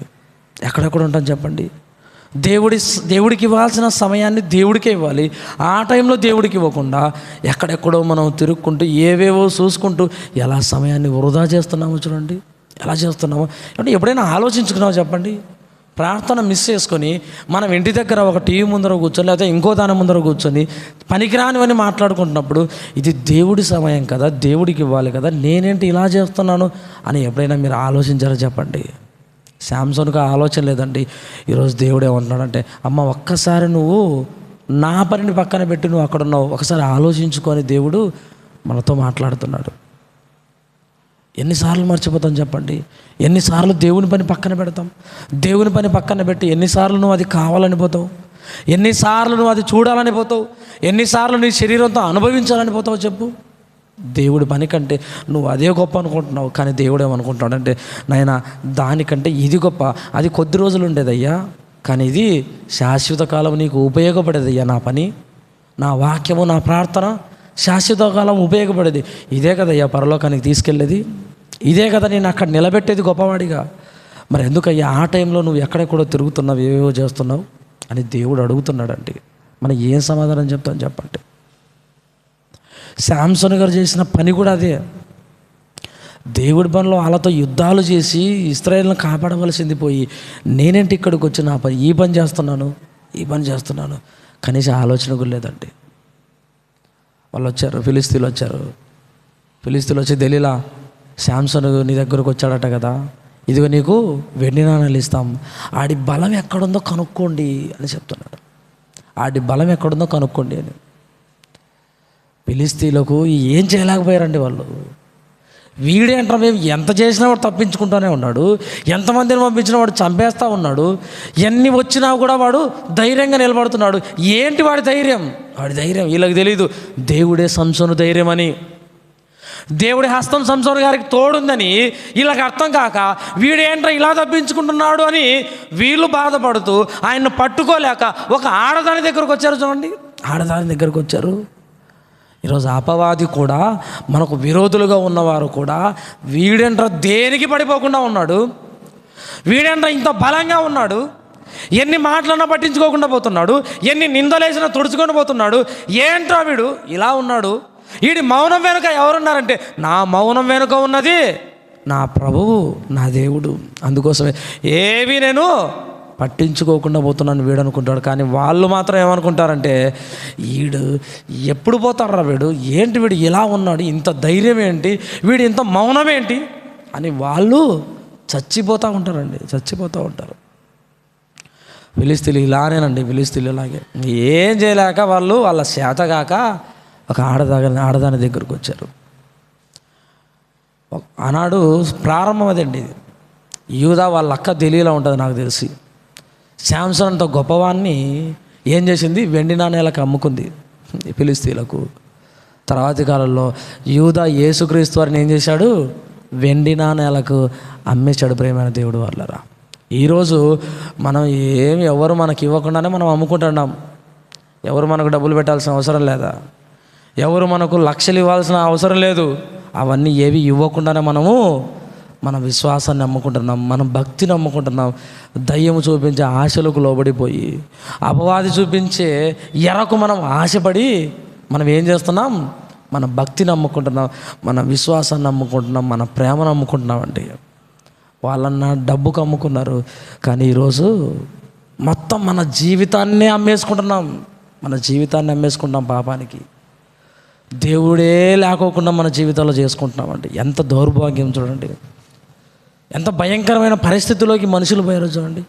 ఎక్కడెక్కడ ఉంటాం చెప్పండి? దేవుడికి ఇవ్వాల్సిన సమయాన్ని దేవుడికే ఇవ్వాలి. ఆ టైంలో దేవుడికి ఇవ్వకుండా ఎక్కడెక్కడో మనం తిరుక్కుంటూ ఏవేవో చూసుకుంటూ ఎలా సమయాన్ని వృధా చేస్తున్నామో చూడండి. ఎలా చేస్తున్నామో అంటే ఎప్పుడైనా ఆలోచించుకున్నామో చెప్పండి? ప్రార్థన మిస్ చేసుకొని మనం ఇంటి దగ్గర ఒక టీవీ ముందర కూర్చొని లేకపోతే ఇంకో దాని ముందర కూర్చొని పనికిరానివని మాట్లాడుకుంటున్నప్పుడు ఇది దేవుడి సమయం కదా, దేవుడికి ఇవ్వాలి కదా, నేనేంటి ఇలా చేస్తున్నాను అని ఎప్పుడైనా మీరు ఆలోచించారో చెప్పండి? శాంసన్కు ఆలోచన లేదండి. ఈరోజు దేవుడు ఏమంటున్నాడంటే, అమ్మ ఒక్కసారి నువ్వు నా పనిని పక్కన పెట్టి నువ్వు అక్కడ ఉన్నావు, ఒకసారి ఆలోచించుకొని దేవుడు మనతో మాట్లాడుతున్నాడు. ఎన్నిసార్లు మర్చిపోతాం చెప్పండి? ఎన్నిసార్లు దేవుని పని పక్కన పెడతాం? దేవుని పని పక్కన పెట్టి ఎన్నిసార్లు నువ్వు అది కావాలని పోతావు? ఎన్నిసార్లు నువ్వు అది చూడాలని పోతావు? ఎన్నిసార్లు నీ శరీరంతో అనుభవించాలని పోతావు చెప్పు? దేవుడి పని కంటే నువ్వు అదే గొప్ప అనుకుంటున్నావు, కానీ దేవుడు ఏమనుకుంటున్నాడు అంటే, నాయన దానికంటే ఇది గొప్ప. అది కొద్ది రోజులు ఉండేదయ్యా, కానీ ఇది శాశ్వత కాలం నీకు ఉపయోగపడేదయ్యా. నా పని, నా వాక్యము, నా ప్రార్థన శాశ్వత కాలం ఉపయోగపడేది. ఇదే కదయ్యా పరలోకానికి తీసుకెళ్ళేది, ఇదే కదా నేను అక్కడ నిలబెట్టేది గొప్పవాడిగా. మరి ఎందుకయ్యా ఆ టైంలో నువ్వు ఎక్కడెక్కడో తిరుగుతున్నావు, ఏవేవో చేస్తున్నావు అని దేవుడు అడుగుతున్నాడండి. మనం ఏం సమాధానం చెప్తాం చెప్పండి? శాంసన్ గారు చేసిన పని కూడా అదే. దేవుడి పనిలో వాళ్ళతో యుద్ధాలు చేసి ఇశ్రాయేలును కాపాడవలసింది పోయి నేనేంటి ఇక్కడికి వచ్చి నా పని ఈ పని చేస్తున్నాను. కనీసం ఆలోచన కూడా లేదండి. వాళ్ళు వచ్చారు, ఫిలిస్తీన్లు వచ్చి దెలీలా, శాంసన్ నీ దగ్గరకు వచ్చాడట కదా, ఇదిగో నీకు వెండి నాణాలు ఇస్తాం, ఆడి బలం ఎక్కడుందో కనుక్కోండి అని చెప్తున్నాడు. ఆడి బలం ఎక్కడుందో కనుక్కోండి అని. ఫిలిస్తీన్లకు ఏం చేయలేకపోయారండి వాళ్ళు. వీడేంటారు, మేము ఎంత చేసినా వాడు తప్పించుకుంటూనే ఉన్నాడు, ఎంతమందిని పంపించినా వాడు చంపేస్తూ ఉన్నాడు, ఎన్ని వచ్చినా కూడా వాడు ధైర్యంగా నిలబడుతున్నాడు. ఏంటి వాడి ధైర్యం? వీళ్ళకి తెలీదు దేవుడే సంసోను ధైర్యం అని, దేవుడి హస్తం సంసోను గారికి తోడుందని వీళ్ళకి అర్థం కాక వీడేంట్రా ఇలా తప్పించుకుంటున్నాడు అని వీళ్ళు బాధపడుతూ ఆయన్ని పట్టుకోలేక ఒక ఆడదాని దగ్గరకు వచ్చారు. చూడండి, ఆడదాని దగ్గరకు వచ్చారు. ఈరోజు అపవాది కూడా, మనకు విరోధులుగా ఉన్నవారు కూడా, వీడేంట్రా దేనికి పడిపోకుండా ఉన్నాడు, వీడేంట్రా ఇంత బలంగా ఉన్నాడు, ఎన్ని మాటలన్నా పట్టించుకోకుండా పోతున్నాడు, ఎన్ని నిందలేసినా తుడుచుకొని పోతున్నాడు, ఏంట్రా వీడు ఇలా ఉన్నాడు, వీడి మౌనం వెనుక ఎవరున్నారంటే, నా మౌనం వెనుక ఉన్నది నా ప్రభువు, నా దేవుడు. అందుకోసమే ఏవి నేను పట్టించుకోకుండా పోతున్నాను వీడు అనుకుంటాడు. కానీ వాళ్ళు మాత్రం ఏమనుకుంటారంటే, వీడు ఎప్పుడు పోతారా, వీడు ఏంటి, వీడు ఇలా ఉన్నాడు, ఇంత ధైర్యం ఏంటి, వీడు ఇంత మౌనం ఏంటి అని వాళ్ళు చచ్చిపోతూ ఉంటారు. ఫిలిస్తీన్లు ఇలానేనండి, ఫిలిస్తీన్లు ఇలాగే ఏం చేయలేక వాళ్ళు వాళ్ళ చేతగాక ఒక ఆడదాని దగ్గరకు వచ్చారు. ఆనాడు ప్రారంభం అదండి. యూదా వాళ్ళ అక్క దెలీలా ఉంటుంది నాకు తెలిసి. శాంసన్ అంత గొప్పవాన్ని ఏం చేసింది, వెండి నాణేలకు అమ్ముకుంది ఫిలిస్తీన్లకు. తర్వాతి కాలంలో యూదా యేసుక్రీస్తు వారిని ఏం చేశాడు, వెండి నాణేలకు అమ్మేశాడు. ప్రేమైన దేవుడు వాళ్ళరా, ఈరోజు మనం ఎవరు మనకి ఇవ్వకుండానే మనం అమ్ముకుంటున్నాం. ఎవరు మనకు డబ్బులు పెట్టాల్సిన అవసరం లేదా, ఎవరు మనకు లక్షలు ఇవ్వాల్సిన అవసరం లేదు. అవన్నీ ఏవి ఇవ్వకుండానే మనము మన విశ్వాసాన్ని నమ్ముకుంటున్నాం, మన భక్తిని నమ్ముకుంటున్నాం. దయ్యము చూపించే ఆశలకు లోబడిపోయి, అపవాది చూపించే ఎరకు మనం ఆశపడి మనం ఏం చేస్తున్నాం, మన భక్తిని నమ్ముకుంటున్నాం, మన విశ్వాసాన్ని నమ్ముకుంటున్నాం, మన ప్రేమను నమ్ముకుంటున్నాం. అంటే వాళ్ళన్న డబ్బుకు అమ్ముకున్నారు, కానీ ఈరోజు మొత్తం మన జీవితాన్నే అమ్మేసుకుంటాం పాపానికి. దేవుడే లేకోకుండా మన జీవితాల్లో చేసుకుంటున్నామండి. ఎంత దౌర్భాగ్యం చూడండి, ఎంత భయంకరమైన పరిస్థితిలోకి మనుషులు పోయారో చూడండి.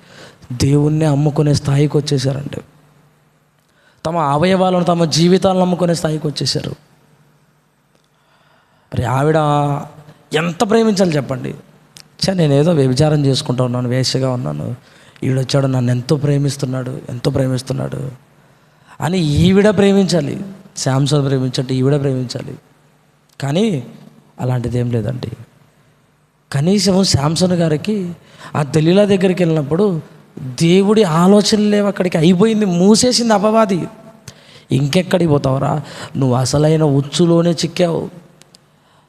దేవుణ్ణి అమ్ముకునే స్థాయికి వచ్చేసారండి. తమ అవయవాలను, తమ జీవితాలను అమ్ముకునే స్థాయికి వచ్చేసారు. మరి ఆవిడ ఎంత ప్రేమించాలి చెప్పండి. నేనేదో వ్యభిచారం చేసుకుంటూ ఉన్నాను, వేశ్యగా ఉన్నాను, ఈవిడొచ్చాడు నన్ను ఎంతో ప్రేమిస్తున్నాడు అని ఈవిడ ప్రేమించాలి. శాంసన్ ప్రేమించండి, ఈవిడ ప్రేమించాలి. కానీ అలాంటిది ఏం లేదండి. కనీసం శాంసన్ గారికి ఆ దెలీలా దగ్గరికి వెళ్ళినప్పుడు దేవుడి ఆలోచనలు లేవు, అక్కడికి అయిపోయింది, మూసేసింది అపవాది. ఇంకెక్కడికి పోతావురా, నువ్వు అసలైన ఉచ్చులోనే చిక్కావు,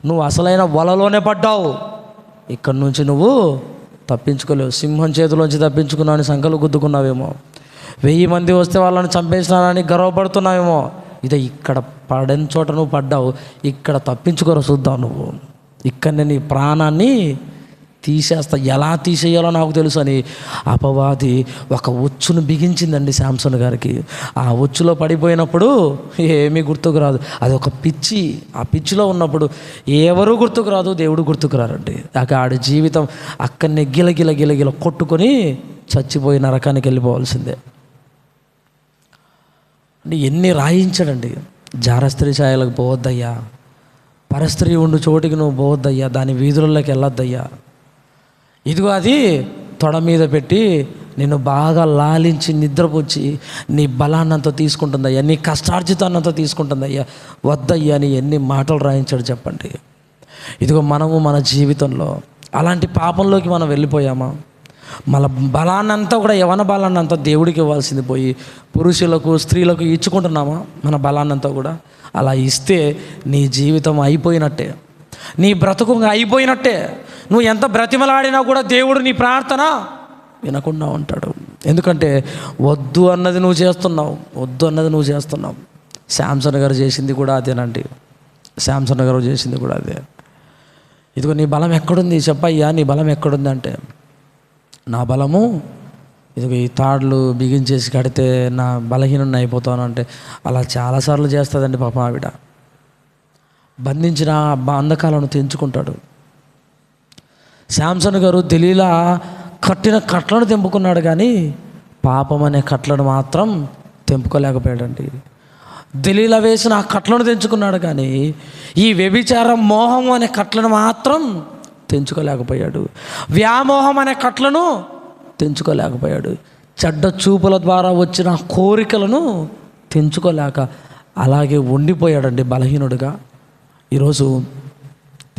నువ్వు అసలైన వలలోనే పడ్డావు, ఇక్కడి నుంచి నువ్వు తప్పించుకోలేవు. సింహం చేతిలోంచి తప్పించుకున్నావని సంకలు గుద్దుకున్నావేమో, 1000 మంది వస్తే వాళ్ళని చంపేసినానని గర్వపడుతున్నావేమో, ఇదే ఇక్కడ పడని చోట నువ్వు పడ్డావు, ఇక్కడ తప్పించుకోరా చూద్దాం, నువ్వు ఇక్కడనే నీ ప్రాణాన్ని తీసేస్తా, ఎలా తీసేయాలో నాకు తెలుసు అని అపవాది ఒక ఉచ్చును బిగించిందండి శాంసన్ గారికి. ఆ ఉచ్చులో పడిపోయినప్పుడు ఏమీ గుర్తుకు రాదు, అది ఒక పిచ్చి. ఆ పిచ్చిలో ఉన్నప్పుడు ఎవరు గుర్తుకు రాదు, దేవుడు గుర్తుకు రారండి. ఆడి జీవితం అక్కడనే గిలగిల కొట్టుకొని చచ్చిపోయి నరకానికి వెళ్ళిపోవాల్సిందే. అంటే ఎన్ని రాయించాడండి. జారస్త్రీ ఛాయలకు పోవద్దయ్యా, పరస్త్రీ ఉండు చోటికి నువ్వు పోవద్దయ్యా, దాని వీధులలోకి వెళ్ళొద్దయ్యా, ఇదిగో అది తొడ మీద పెట్టి నిన్ను బాగా లాలించి నిద్రపుచ్చి నీ బలాన్నంతా తీసుకుంటుందయ్యా, నీ కష్టార్జితాన్నంతా తీసుకుంటుందయ్యా, వద్దయ్యా అని ఎన్ని మాటలు రాయించాడు చెప్పండి. ఇదిగో మనము మన జీవితంలో అలాంటి పాపంలోకి మనం వెళ్ళిపోయామా? మన బలాన్నంతా కూడా, యవన బలాన్నంతా దేవుడికి ఇవ్వాల్సింది పోయి పురుషులకు స్త్రీలకు ఇచ్చుకుంటున్నామా మన బలాన్నంతా కూడా? అలా ఇస్తే నీ జీవితం అయిపోయినట్టే, నీ బ్రతుకు అయిపోయినట్టే. నువ్వు ఎంత బ్రతిమలాడినా కూడా దేవుడు నీ ప్రార్థన వినకుండా ఉంటాడు. ఎందుకంటే వద్దు అన్నది నువ్వు చేస్తున్నావు. శాంసన్ గారు చేసింది కూడా అదేనండి. ఇదిగో నీ బలం ఎక్కడుంది చెప్పయ్యా, నీ బలం ఎక్కడుంది అంటే, నా బలము ఇది ఈ తాడులు బిగించేసి కడితే నా బలహీనుడిని అయిపోతాను అంటే అలా చాలాసార్లు చేస్తుందండి పాపం ఆవిడ. బంధించిన బంధకాలను తెంచుకుంటాడు. శాంసన్ గారు దెలీలా కట్టిన కట్లను తెంపుకున్నాడు, కానీ పాపం అనే కట్లను మాత్రం తెంపుకోలేకపోయాడండి. దెలీలా వేసిన ఆ కట్లను తెంచుకున్నాడు, కానీ ఈ వ్యభిచారం మోహం అనే కట్లను మాత్రం తెంచుకోలేకపోయాడు. వ్యామోహం అనే కట్లను తెంచుకోలేకపోయాడు. చెడ్డ చూపుల ద్వారా వచ్చిన కోరికలను తెంచుకోలేక అలాగే ఉండిపోయాడండి బలహీనుడిగా. ఈరోజు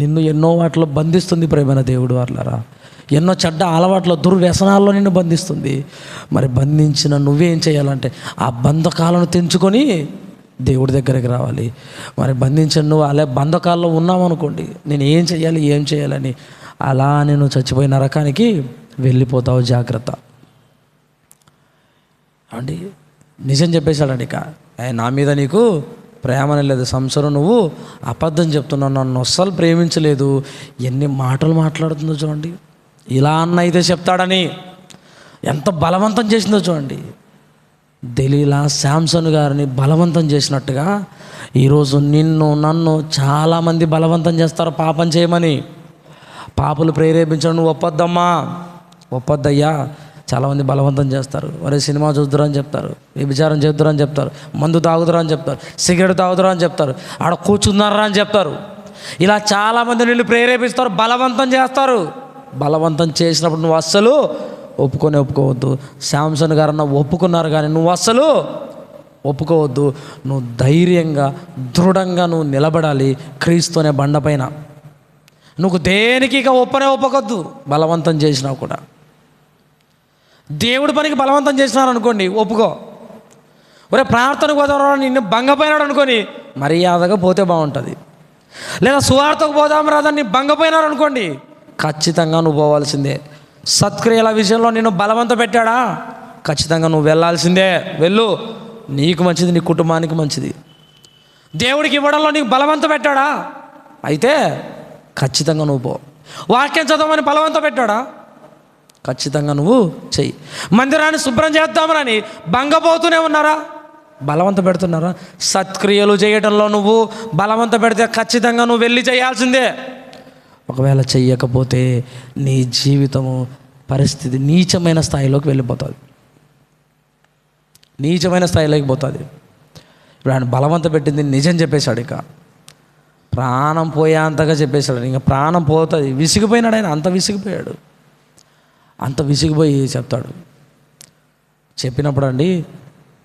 నిన్ను ఎన్నో వాటిలో బంధిస్తుంది ప్రేమైన దేవుడు వాళ్ళరా. ఎన్నో చెడ్డ అలవాట్ల దుర్వ్యసనాల్లో నిన్ను బంధిస్తుంది. మరి బంధించిన నువ్వేం చేయాలంటే ఆ బంధకాలను తెంచుకొని దేవుడి దగ్గరికి రావాలి. మరి బంధించిన నువ్వు అలా బంధకాల్లో ఉన్నామనుకోండి, నేను ఏం చేయాలని అలా నేను చచ్చిపోయిన నరకానికి వెళ్ళిపోతావు. జాగ్రత్త అండి. నిజం చెప్పేశాడండి. ఇక నా మీద నీకు ప్రేమనే లేదు, సంసారం నువ్వు అబద్ధం చెప్తున్నావు, నన్ను అస్సలు ప్రేమించలేదు. ఎన్ని మాటలు మాట్లాడుతుందో చూడండి. ఇలా అన్న అయితే చెప్తాడని ఎంత బలవంతం చేసిందో చూడండి. దెలీలా శాంసన్ గారిని బలవంతం చేసినట్టుగా ఈరోజు నిన్ను నన్ను చాలామంది బలవంతం చేస్తారు పాపం చేయమని. పాపులు ప్రేరేపించడం నువ్వు ఒప్పొద్దయ్యా. చాలామంది బలవంతం చేస్తారు. ఒరే సినిమా చూద్దురా అని చెప్తారు, వ్యభిచారం చేద్దురా అని చెప్తారు, మందు తాగుదురా అని చెప్తారు, సిగరెట్ తాగుదురా అని చెప్తారు, ఆడ కూర్చున్నారా అని చెప్తారు. ఇలా చాలామంది నిన్ను ప్రేరేపిస్తారు, బలవంతం చేస్తారు. బలవంతం చేసినప్పుడు నువ్వు అస్సలు ఒప్పుకోవద్దు. శాంసన్ గారన్న ఒప్పుకున్నారు, కానీ నువ్వు అస్సలు ఒప్పుకోవద్దు. నువ్వు ధైర్యంగా దృఢంగా నువ్వు నిలబడాలి క్రీస్తు అనే బండపైన. నువ్వు దేనికి ఇక ఒప్పుకోవద్దు. బలవంతం చేసినావు కూడా, దేవుడి పనికి బలవంతం చేసినారు అనుకోండి, ఒప్పుకో. ఒరే ప్రార్థనకు పోదాం నిన్ను భంగపోయినాడు అనుకోని మర్యాదగా పోతే బాగుంటుంది. లేదా సువార్తకు పోదాం రాదని భంగపోయినారు అనుకోండి, ఖచ్చితంగా నువ్వు పోవాల్సిందే. సత్క్రియల విషయంలో నిన్ను బలవంత పెట్టాడా, ఖచ్చితంగా నువ్వు వెళ్ళాల్సిందే. వెళ్ళు, నీకు మంచిది, నీ కుటుంబానికి మంచిది. దేవుడికి ఇవ్వడంలో నీకు బలవంత పెట్టాడా, అయితే ఖచ్చితంగా నువ్వు పో. వాక్యం చదవమని బలవంత పెట్టాడా, ఖచ్చితంగా నువ్వు చెయ్యి. మందిరాన్ని శుభ్రం చేద్దామని భంగపోతూనే ఉన్నారా, బలవంత పెడుతున్నారా? సత్క్రియలు చేయడంలో నువ్వు బలవంత పెడితే ఖచ్చితంగా నువ్వు వెళ్ళి చేయాల్సిందే. ఒకవేళ చెయ్యకపోతే నీ జీవితము పరిస్థితి నీచమైన స్థాయిలోకి వెళ్ళిపోతుంది, నీచమైన స్థాయిలోకి పోతుంది. ఇప్పుడు ఆయన బలవంత పెట్టింది నిజం చెప్పేశాడు, ఇక ప్రాణం పోయేంతగా చెప్పేశాడు. ఇంకా ప్రాణం పోతుంది. విసిగిపోయినాడు ఆయన, అంత విసిగిపోయి చెప్తాడు. చెప్పినప్పుడు అండి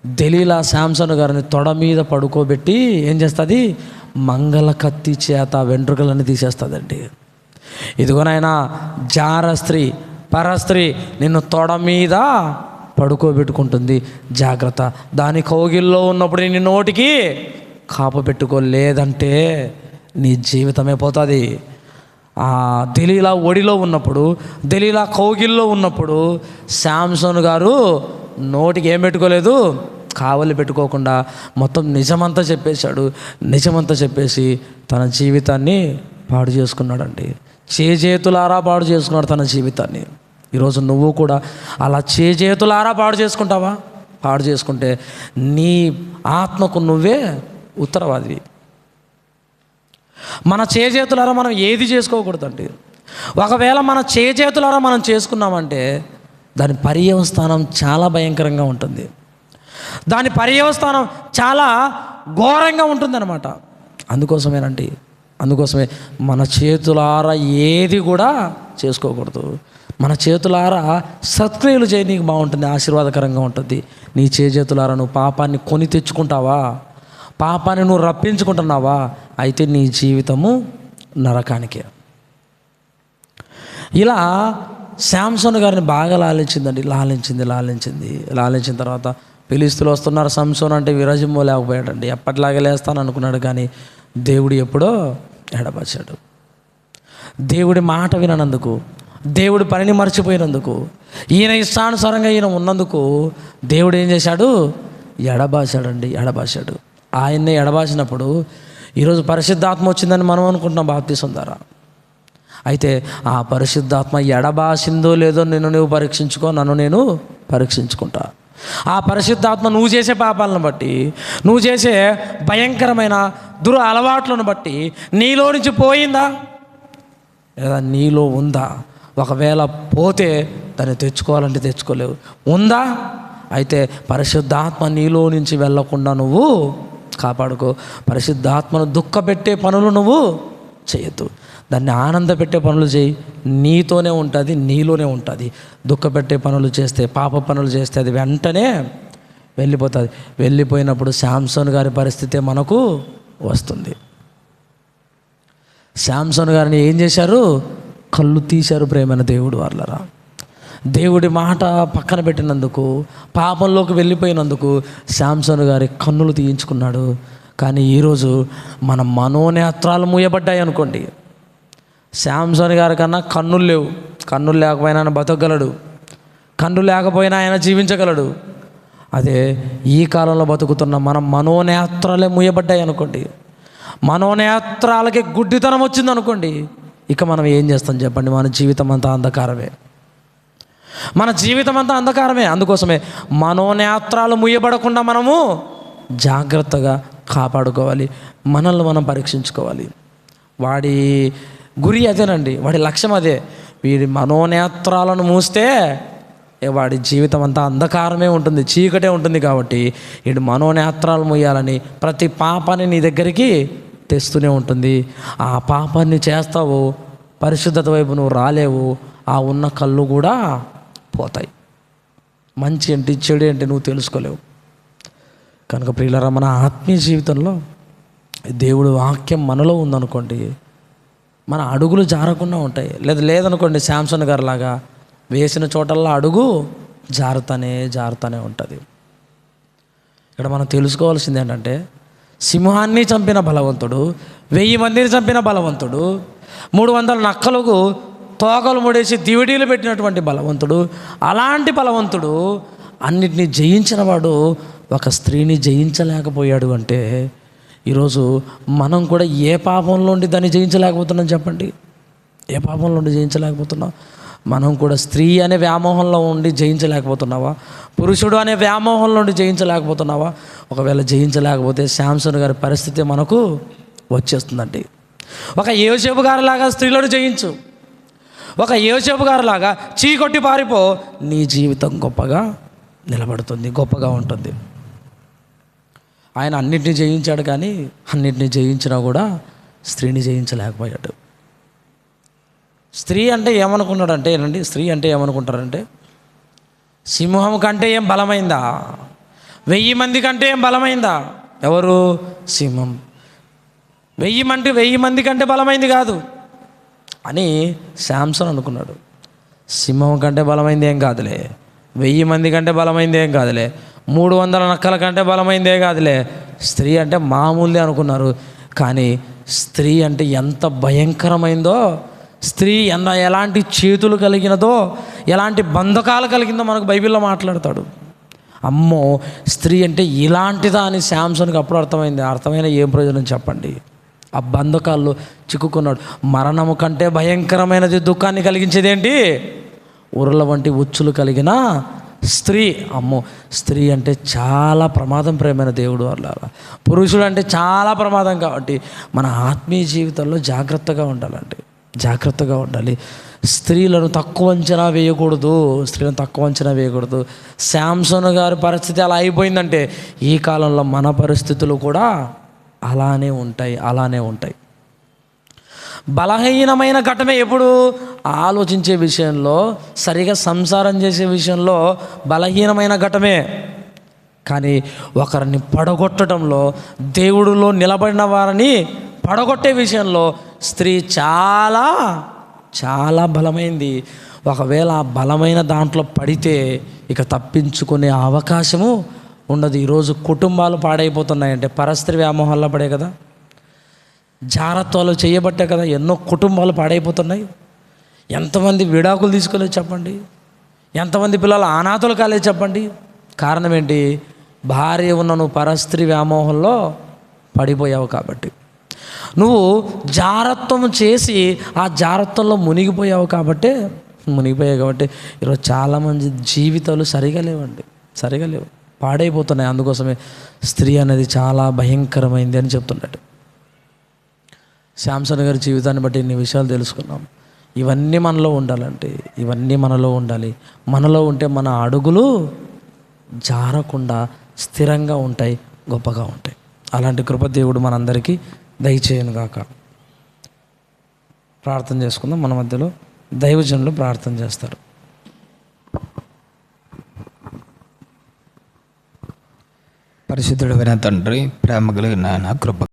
దెలీలా శాంసన్ గారిని తొడ మీద పడుకోబెట్టి ఏం చేస్తుంది, మంగళ కత్తి చేత వెంట్రుకలన్నీ తీసేస్తుందండి. ఇదిగోనైనా జార స్త్రీ, పరస్త్రీ నిన్ను తొడ మీద పడుకోబెట్టుకుంటుంది, జాగ్రత్త. దాని కౌగిల్లో ఉన్నప్పుడు నీ నోటికి కాపు పెట్టుకోలేదంటే నీ జీవితమే పోతుంది. ఆ దెలీలా ఒడిలో ఉన్నప్పుడు, దెలీలా కౌగిల్లో ఉన్నప్పుడు శాంసన్ గారు నోటికి ఏం పెట్టుకోలేదు, కావలి పెట్టుకోకుండా మొత్తం నిజమంతా చెప్పేశాడు. నిజమంతా చెప్పేసి తన జీవితాన్ని పాడు చేసుకున్నాడండి. చేతులారా పాడు చేసుకున్నాడు తన జీవితాన్ని. ఈరోజు నువ్వు కూడా అలా చేతులారా పాడు చేసుకుంటావా? పాడు చేసుకుంటే నీ ఆత్మకు నువ్వే ఉత్తరవాదివి. మన చేతులారా మనం ఏది చేసుకోకూడదండి. ఒకవేళ మన చేతులారా మనం చేసుకున్నామంటే దాని పర్యవస్థానం చాలా భయంకరంగా ఉంటుంది. దాని పర్యవస్థానం చాలా ఘోరంగా ఉంటుందన్నమాట. అందుకోసమే మన చేతులారా ఏది కూడా చేసుకోకూడదు. మన చేతులారా సత్క్రియలు చేయ, నీకు బాగుంటుంది, ఆశీర్వాదకరంగా ఉంటుంది. నీ చేతులారా నువ్వు పాపాన్ని కొని తెచ్చుకుంటావా, పాపాన్ని నువ్వు రప్పించుకుంటున్నావా, అయితే నీ జీవితము నరకానికే. ఇలా శాంసన్ గారిని బాగా లాలించిందండి. లాలించిన తర్వాత ఫిలిష్తీయులు వస్తున్నారు. సంసోన్ అంటే విరజిమ్మో లేకపోయాడండి. ఎప్పటిలాగే లేస్తాను అనుకున్నాడు, కానీ దేవుడు ఎప్పుడో ఎడబాచాడు. దేవుడి మాట విననందుకు, దేవుడి పనిని మర్చిపోయినందుకు, ఈయన ఇష్టానుసారంగా ఈయన ఉన్నందుకు దేవుడు ఏం చేశాడు, ఎడబాశాడు. ఆయన్ని ఎడబాసినప్పుడు ఈరోజు పరిశుద్ధాత్మ వచ్చిందని మనం అనుకుంటున్నాం బాప్తిసం ద్వారా. అయితే ఆ పరిశుద్ధాత్మ ఎడబాసిందో లేదో నిన్ను నువ్వు పరీక్షించుకో, నన్ను నేను పరీక్షించుకుంటా. ఆ పరిశుద్ధాత్మ నువ్వు చేసే పాపాలను బట్టి, నువ్వు చేసే భయంకరమైన అలవాట్లను బట్టి నీలో నుంచి పోయిందా లేదా నీలో ఉందా? ఒకవేళ పోతే దాన్ని తెచ్చుకోవాలంటే తెచ్చుకోలేవు. ఉందా? అయితే పరిశుద్ధాత్మ నీలో నుంచి వెళ్ళకుండా నువ్వు కాపాడుకో. పరిశుద్ధాత్మను దుఃఖపెట్టే పనులు నువ్వు చేయొద్దు. దాన్ని ఆనందపెట్టే పనులు చేయి. నీతోనే ఉంటుంది, నీలోనే ఉంటుంది. దుఃఖపెట్టే పనులు చేస్తే, పాప పనులు చేస్తే అది వెంటనే వెళ్ళిపోతుంది. వెళ్ళిపోయినప్పుడు శాంసన్ గారి పరిస్థితే మనకు వస్తుంది. శాంసన్ గారిని ఏం చేశారు? కళ్ళు తీశారు. ప్రేమైన దేవుడు వాళ్ళరా, దేవుడి మాట పక్కన పెట్టినందుకు, పాపంలోకి వెళ్ళిపోయినందుకు శాంసన్ గారి కన్నులు తీయించుకున్నాడు. కానీ ఈరోజు మన మనోనేత్రాలు మూయబడ్డాయి అనుకోండి. శాంసన్ గారి కన్నా కన్నులు లేవు. కన్నులు లేకపోయినా ఆయన బతకగలడు, కన్నులు లేకపోయినా ఆయన జీవించగలడు. అదే ఈ కాలంలో బతుకుతున్న మన మనోనేత్రాలే మూయబడ్డాయి అనుకోండి, మనోనేత్రాలకి గుడ్డితనం వచ్చింది అనుకోండి, ఇక మనం ఏం చేస్తాం చెప్పండి? మన జీవితం అంతా అంధకారమే, మన జీవితం అంతా అంధకారమే. అందుకోసమే మనోనేత్రాలు ముయ్యబడకుండా మనము జాగ్రత్తగా కాపాడుకోవాలి, మనల్ని మనం పరీక్షించుకోవాలి. వాడి గురి అదేనండి, వాడి లక్ష్యం అదే. వీడి మనోనేత్రాలను మూస్తే వాడి జీవితం అంతా అంధకారమే ఉంటుంది, చీకటే ఉంటుంది. కాబట్టి వీడి మనోనేత్రాలు మూయాలని ప్రతి పాపాన్ని నీ దగ్గరికి తెస్తూనే ఉంటుంది. ఆ పాపాన్ని చేస్తావు, పరిశుద్ధత వైపు నువ్వు రాలేవు, ఆ ఉన్న కళ్ళు కూడా పోతాయి. మంచి ఏంటి చెడు ఏంటి నువ్వు తెలుసుకోలేవు. కనుక ప్రియులారా, మన ఆత్మీయ జీవితంలో దేవుడు వాక్యం మనలో ఉందనుకోండి, మన అడుగులు జారకుండా ఉంటాయి. లేదనుకోండి, శాంసన్ గారు లాగా వేసిన చోటల్లా అడుగు జారుతూనే ఉంటుంది. ఇక్కడ మనం తెలుసుకోవాల్సింది ఏంటంటే, సింహాన్ని చంపిన బలవంతుడు, 1000 మందిని చంపిన బలవంతుడు, 300 నక్కలకు తోకలు ముడేసి దివిడీలు పెట్టినటువంటి బలవంతుడు, అలాంటి బలవంతుడు అన్నిటినీ జయించిన వాడు ఒక స్త్రీని జయించలేకపోయాడు అంటే, ఈరోజు మనం కూడా ఏ పాపంలో ఉండి దాన్ని జయించలేకపోతున్నాం చెప్పండి? ఏ పాపంలో ఉండి జయించలేకపోతున్నాం? మనం కూడా స్త్రీ అనే వ్యామోహంలో ఉండి జయించలేకపోతున్నావా? పురుషుడు అనే వ్యామోహంలో ఉండి జయించలేకపోతున్నావా? ఒకవేళ జయించలేకపోతే శాంసన్ గారి పరిస్థితి మనకు వచ్చేస్తుందండి. ఒక యోసేపు గారిలాగా స్త్రీలను జయించు, ఒక యోసేపు గారిలాగా చీకొట్టి పారిపో, నీ జీవితం గొప్పగా నిలబడుతుంది, గొప్పగా ఉంటుంది. ఆయన అన్నిటినీ జయించాడు, కానీ అన్నిటినీ జయించినా కూడా స్త్రీని జయించలేకపోయాడు. స్త్రీ అంటే ఏమనుకున్నాడంటే ఏనండి, స్త్రీ అంటే ఏమనుకుంటారంటే, సింహం కంటే ఏం బలమైందా? 1000 మంది కంటే ఏం బలమైందా? ఎవరు? సింహం. 1000 మంది కంటే బలమైంది కాదు అని శాంసన్ అనుకున్నాడు. సింహం కంటే బలమైంది ఏం కాదులే, 1000 మంది కంటే బలమైంది ఏం కాదులే, 300 నక్కల కంటే బలమైందే కాదులే, స్త్రీ అంటే మామూలుదే అనుకున్నారు. కానీ స్త్రీ అంటే ఎంత భయంకరమైందో, స్త్రీ ఎలాంటి చేతులు కలిగినదో, ఎలాంటి బంధకాలు కలిగిందో మనకు బైబిల్లో మాట్లాడతాడు. అమ్మో, స్త్రీ అంటే ఇలాంటిదా అని శాంసన్కి అప్పుడు అర్థమైంది. అర్థమైన ఏం ప్రయోజనం చెప్పండి? ఆ బంధకాల్లో చిక్కుకున్నాడు. మరణము కంటే భయంకరమైనది, దుఃఖాన్ని కలిగించేది ఏంటి? ఉరుల వంటి ఉచ్చులు కలిగిన స్త్రీ. అమ్మో, స్త్రీ అంటే చాలా ప్రమాదం. ప్రేమైన దేవుడు వల్ల పురుషుడు అంటే చాలా ప్రమాదం. కాబట్టి మన ఆత్మీయ జీవితంలో జాగ్రత్తగా ఉండాలండి, జాగ్రత్తగా ఉండాలి. స్త్రీలను తక్కువ అంచనా వేయకూడదు. శాంసన్ గారి పరిస్థితి అలా అయిపోయిందంటే, ఈ కాలంలో మన పరిస్థితులు కూడా అలానే ఉంటాయి. బలహీనమైన ఘటమే ఎప్పుడు? ఆలోచించే విషయంలో, సరిగా సంసారం చేసే విషయంలో బలహీనమైన ఘటమే. కానీ ఒకరిని పడగొట్టడంలో, దేవుడిలో నిలబడిన వారిని పడగొట్టే విషయంలో స్త్రీ చాలా చాలా బలమైంది. ఒకవేళ ఆ బలమైన దాంట్లో పడితే ఇక తప్పించుకునే అవకాశము ఉండదు. ఈరోజు కుటుంబాలు పాడైపోతున్నాయంటే పరస్త్రీ వ్యామోహాల్లో పడే కదా, జారత్వాలు చేయబట్టే కదా ఎన్నో కుటుంబాలు పాడైపోతున్నాయి. ఎంతమంది విడాకులు తీసుకోలేదు చెప్పండి? ఎంతమంది పిల్లలు అనాథలు కాలేదు చెప్పండి? కారణం ఏంటి? భార్య ఉన్న నువ్వు పరస్త్రీ వ్యామోహంలో పడిపోయావు కాబట్టి, నువ్వు జారత్వం చేసి ఆ జారత్వంలో మునిగిపోయావు కాబట్టి మునిగిపోయాయి. కాబట్టి ఈరోజు చాలామంది జీవితాలు సరిగా లేవు, పాడైపోతున్నాయి. అందుకోసమే స్త్రీ అనేది చాలా భయంకరమైంది అని చెప్తున్నాడు. శాంసన్ గారి జీవితాన్ని బట్టి ఇన్ని విషయాలు తెలుసుకున్నాం. ఇవన్నీ మనలో ఉండాలంటే, ఇవన్నీ మనలో ఉండాలి. మనలో ఉంటే మన అడుగులు జారకుండా స్థిరంగా ఉంటాయి, గొప్పగా ఉంటాయి. అలాంటి కృప దేవుడు మనందరికీ దయచేయను గాక. ప్రార్థన చేసుకుందాం. మన మధ్యలో దైవజనులు ప్రార్థన చేస్తారు. పరిశుద్ధుడైన తండ్రి, ప్రేమ కలిగిన నాయన, కృప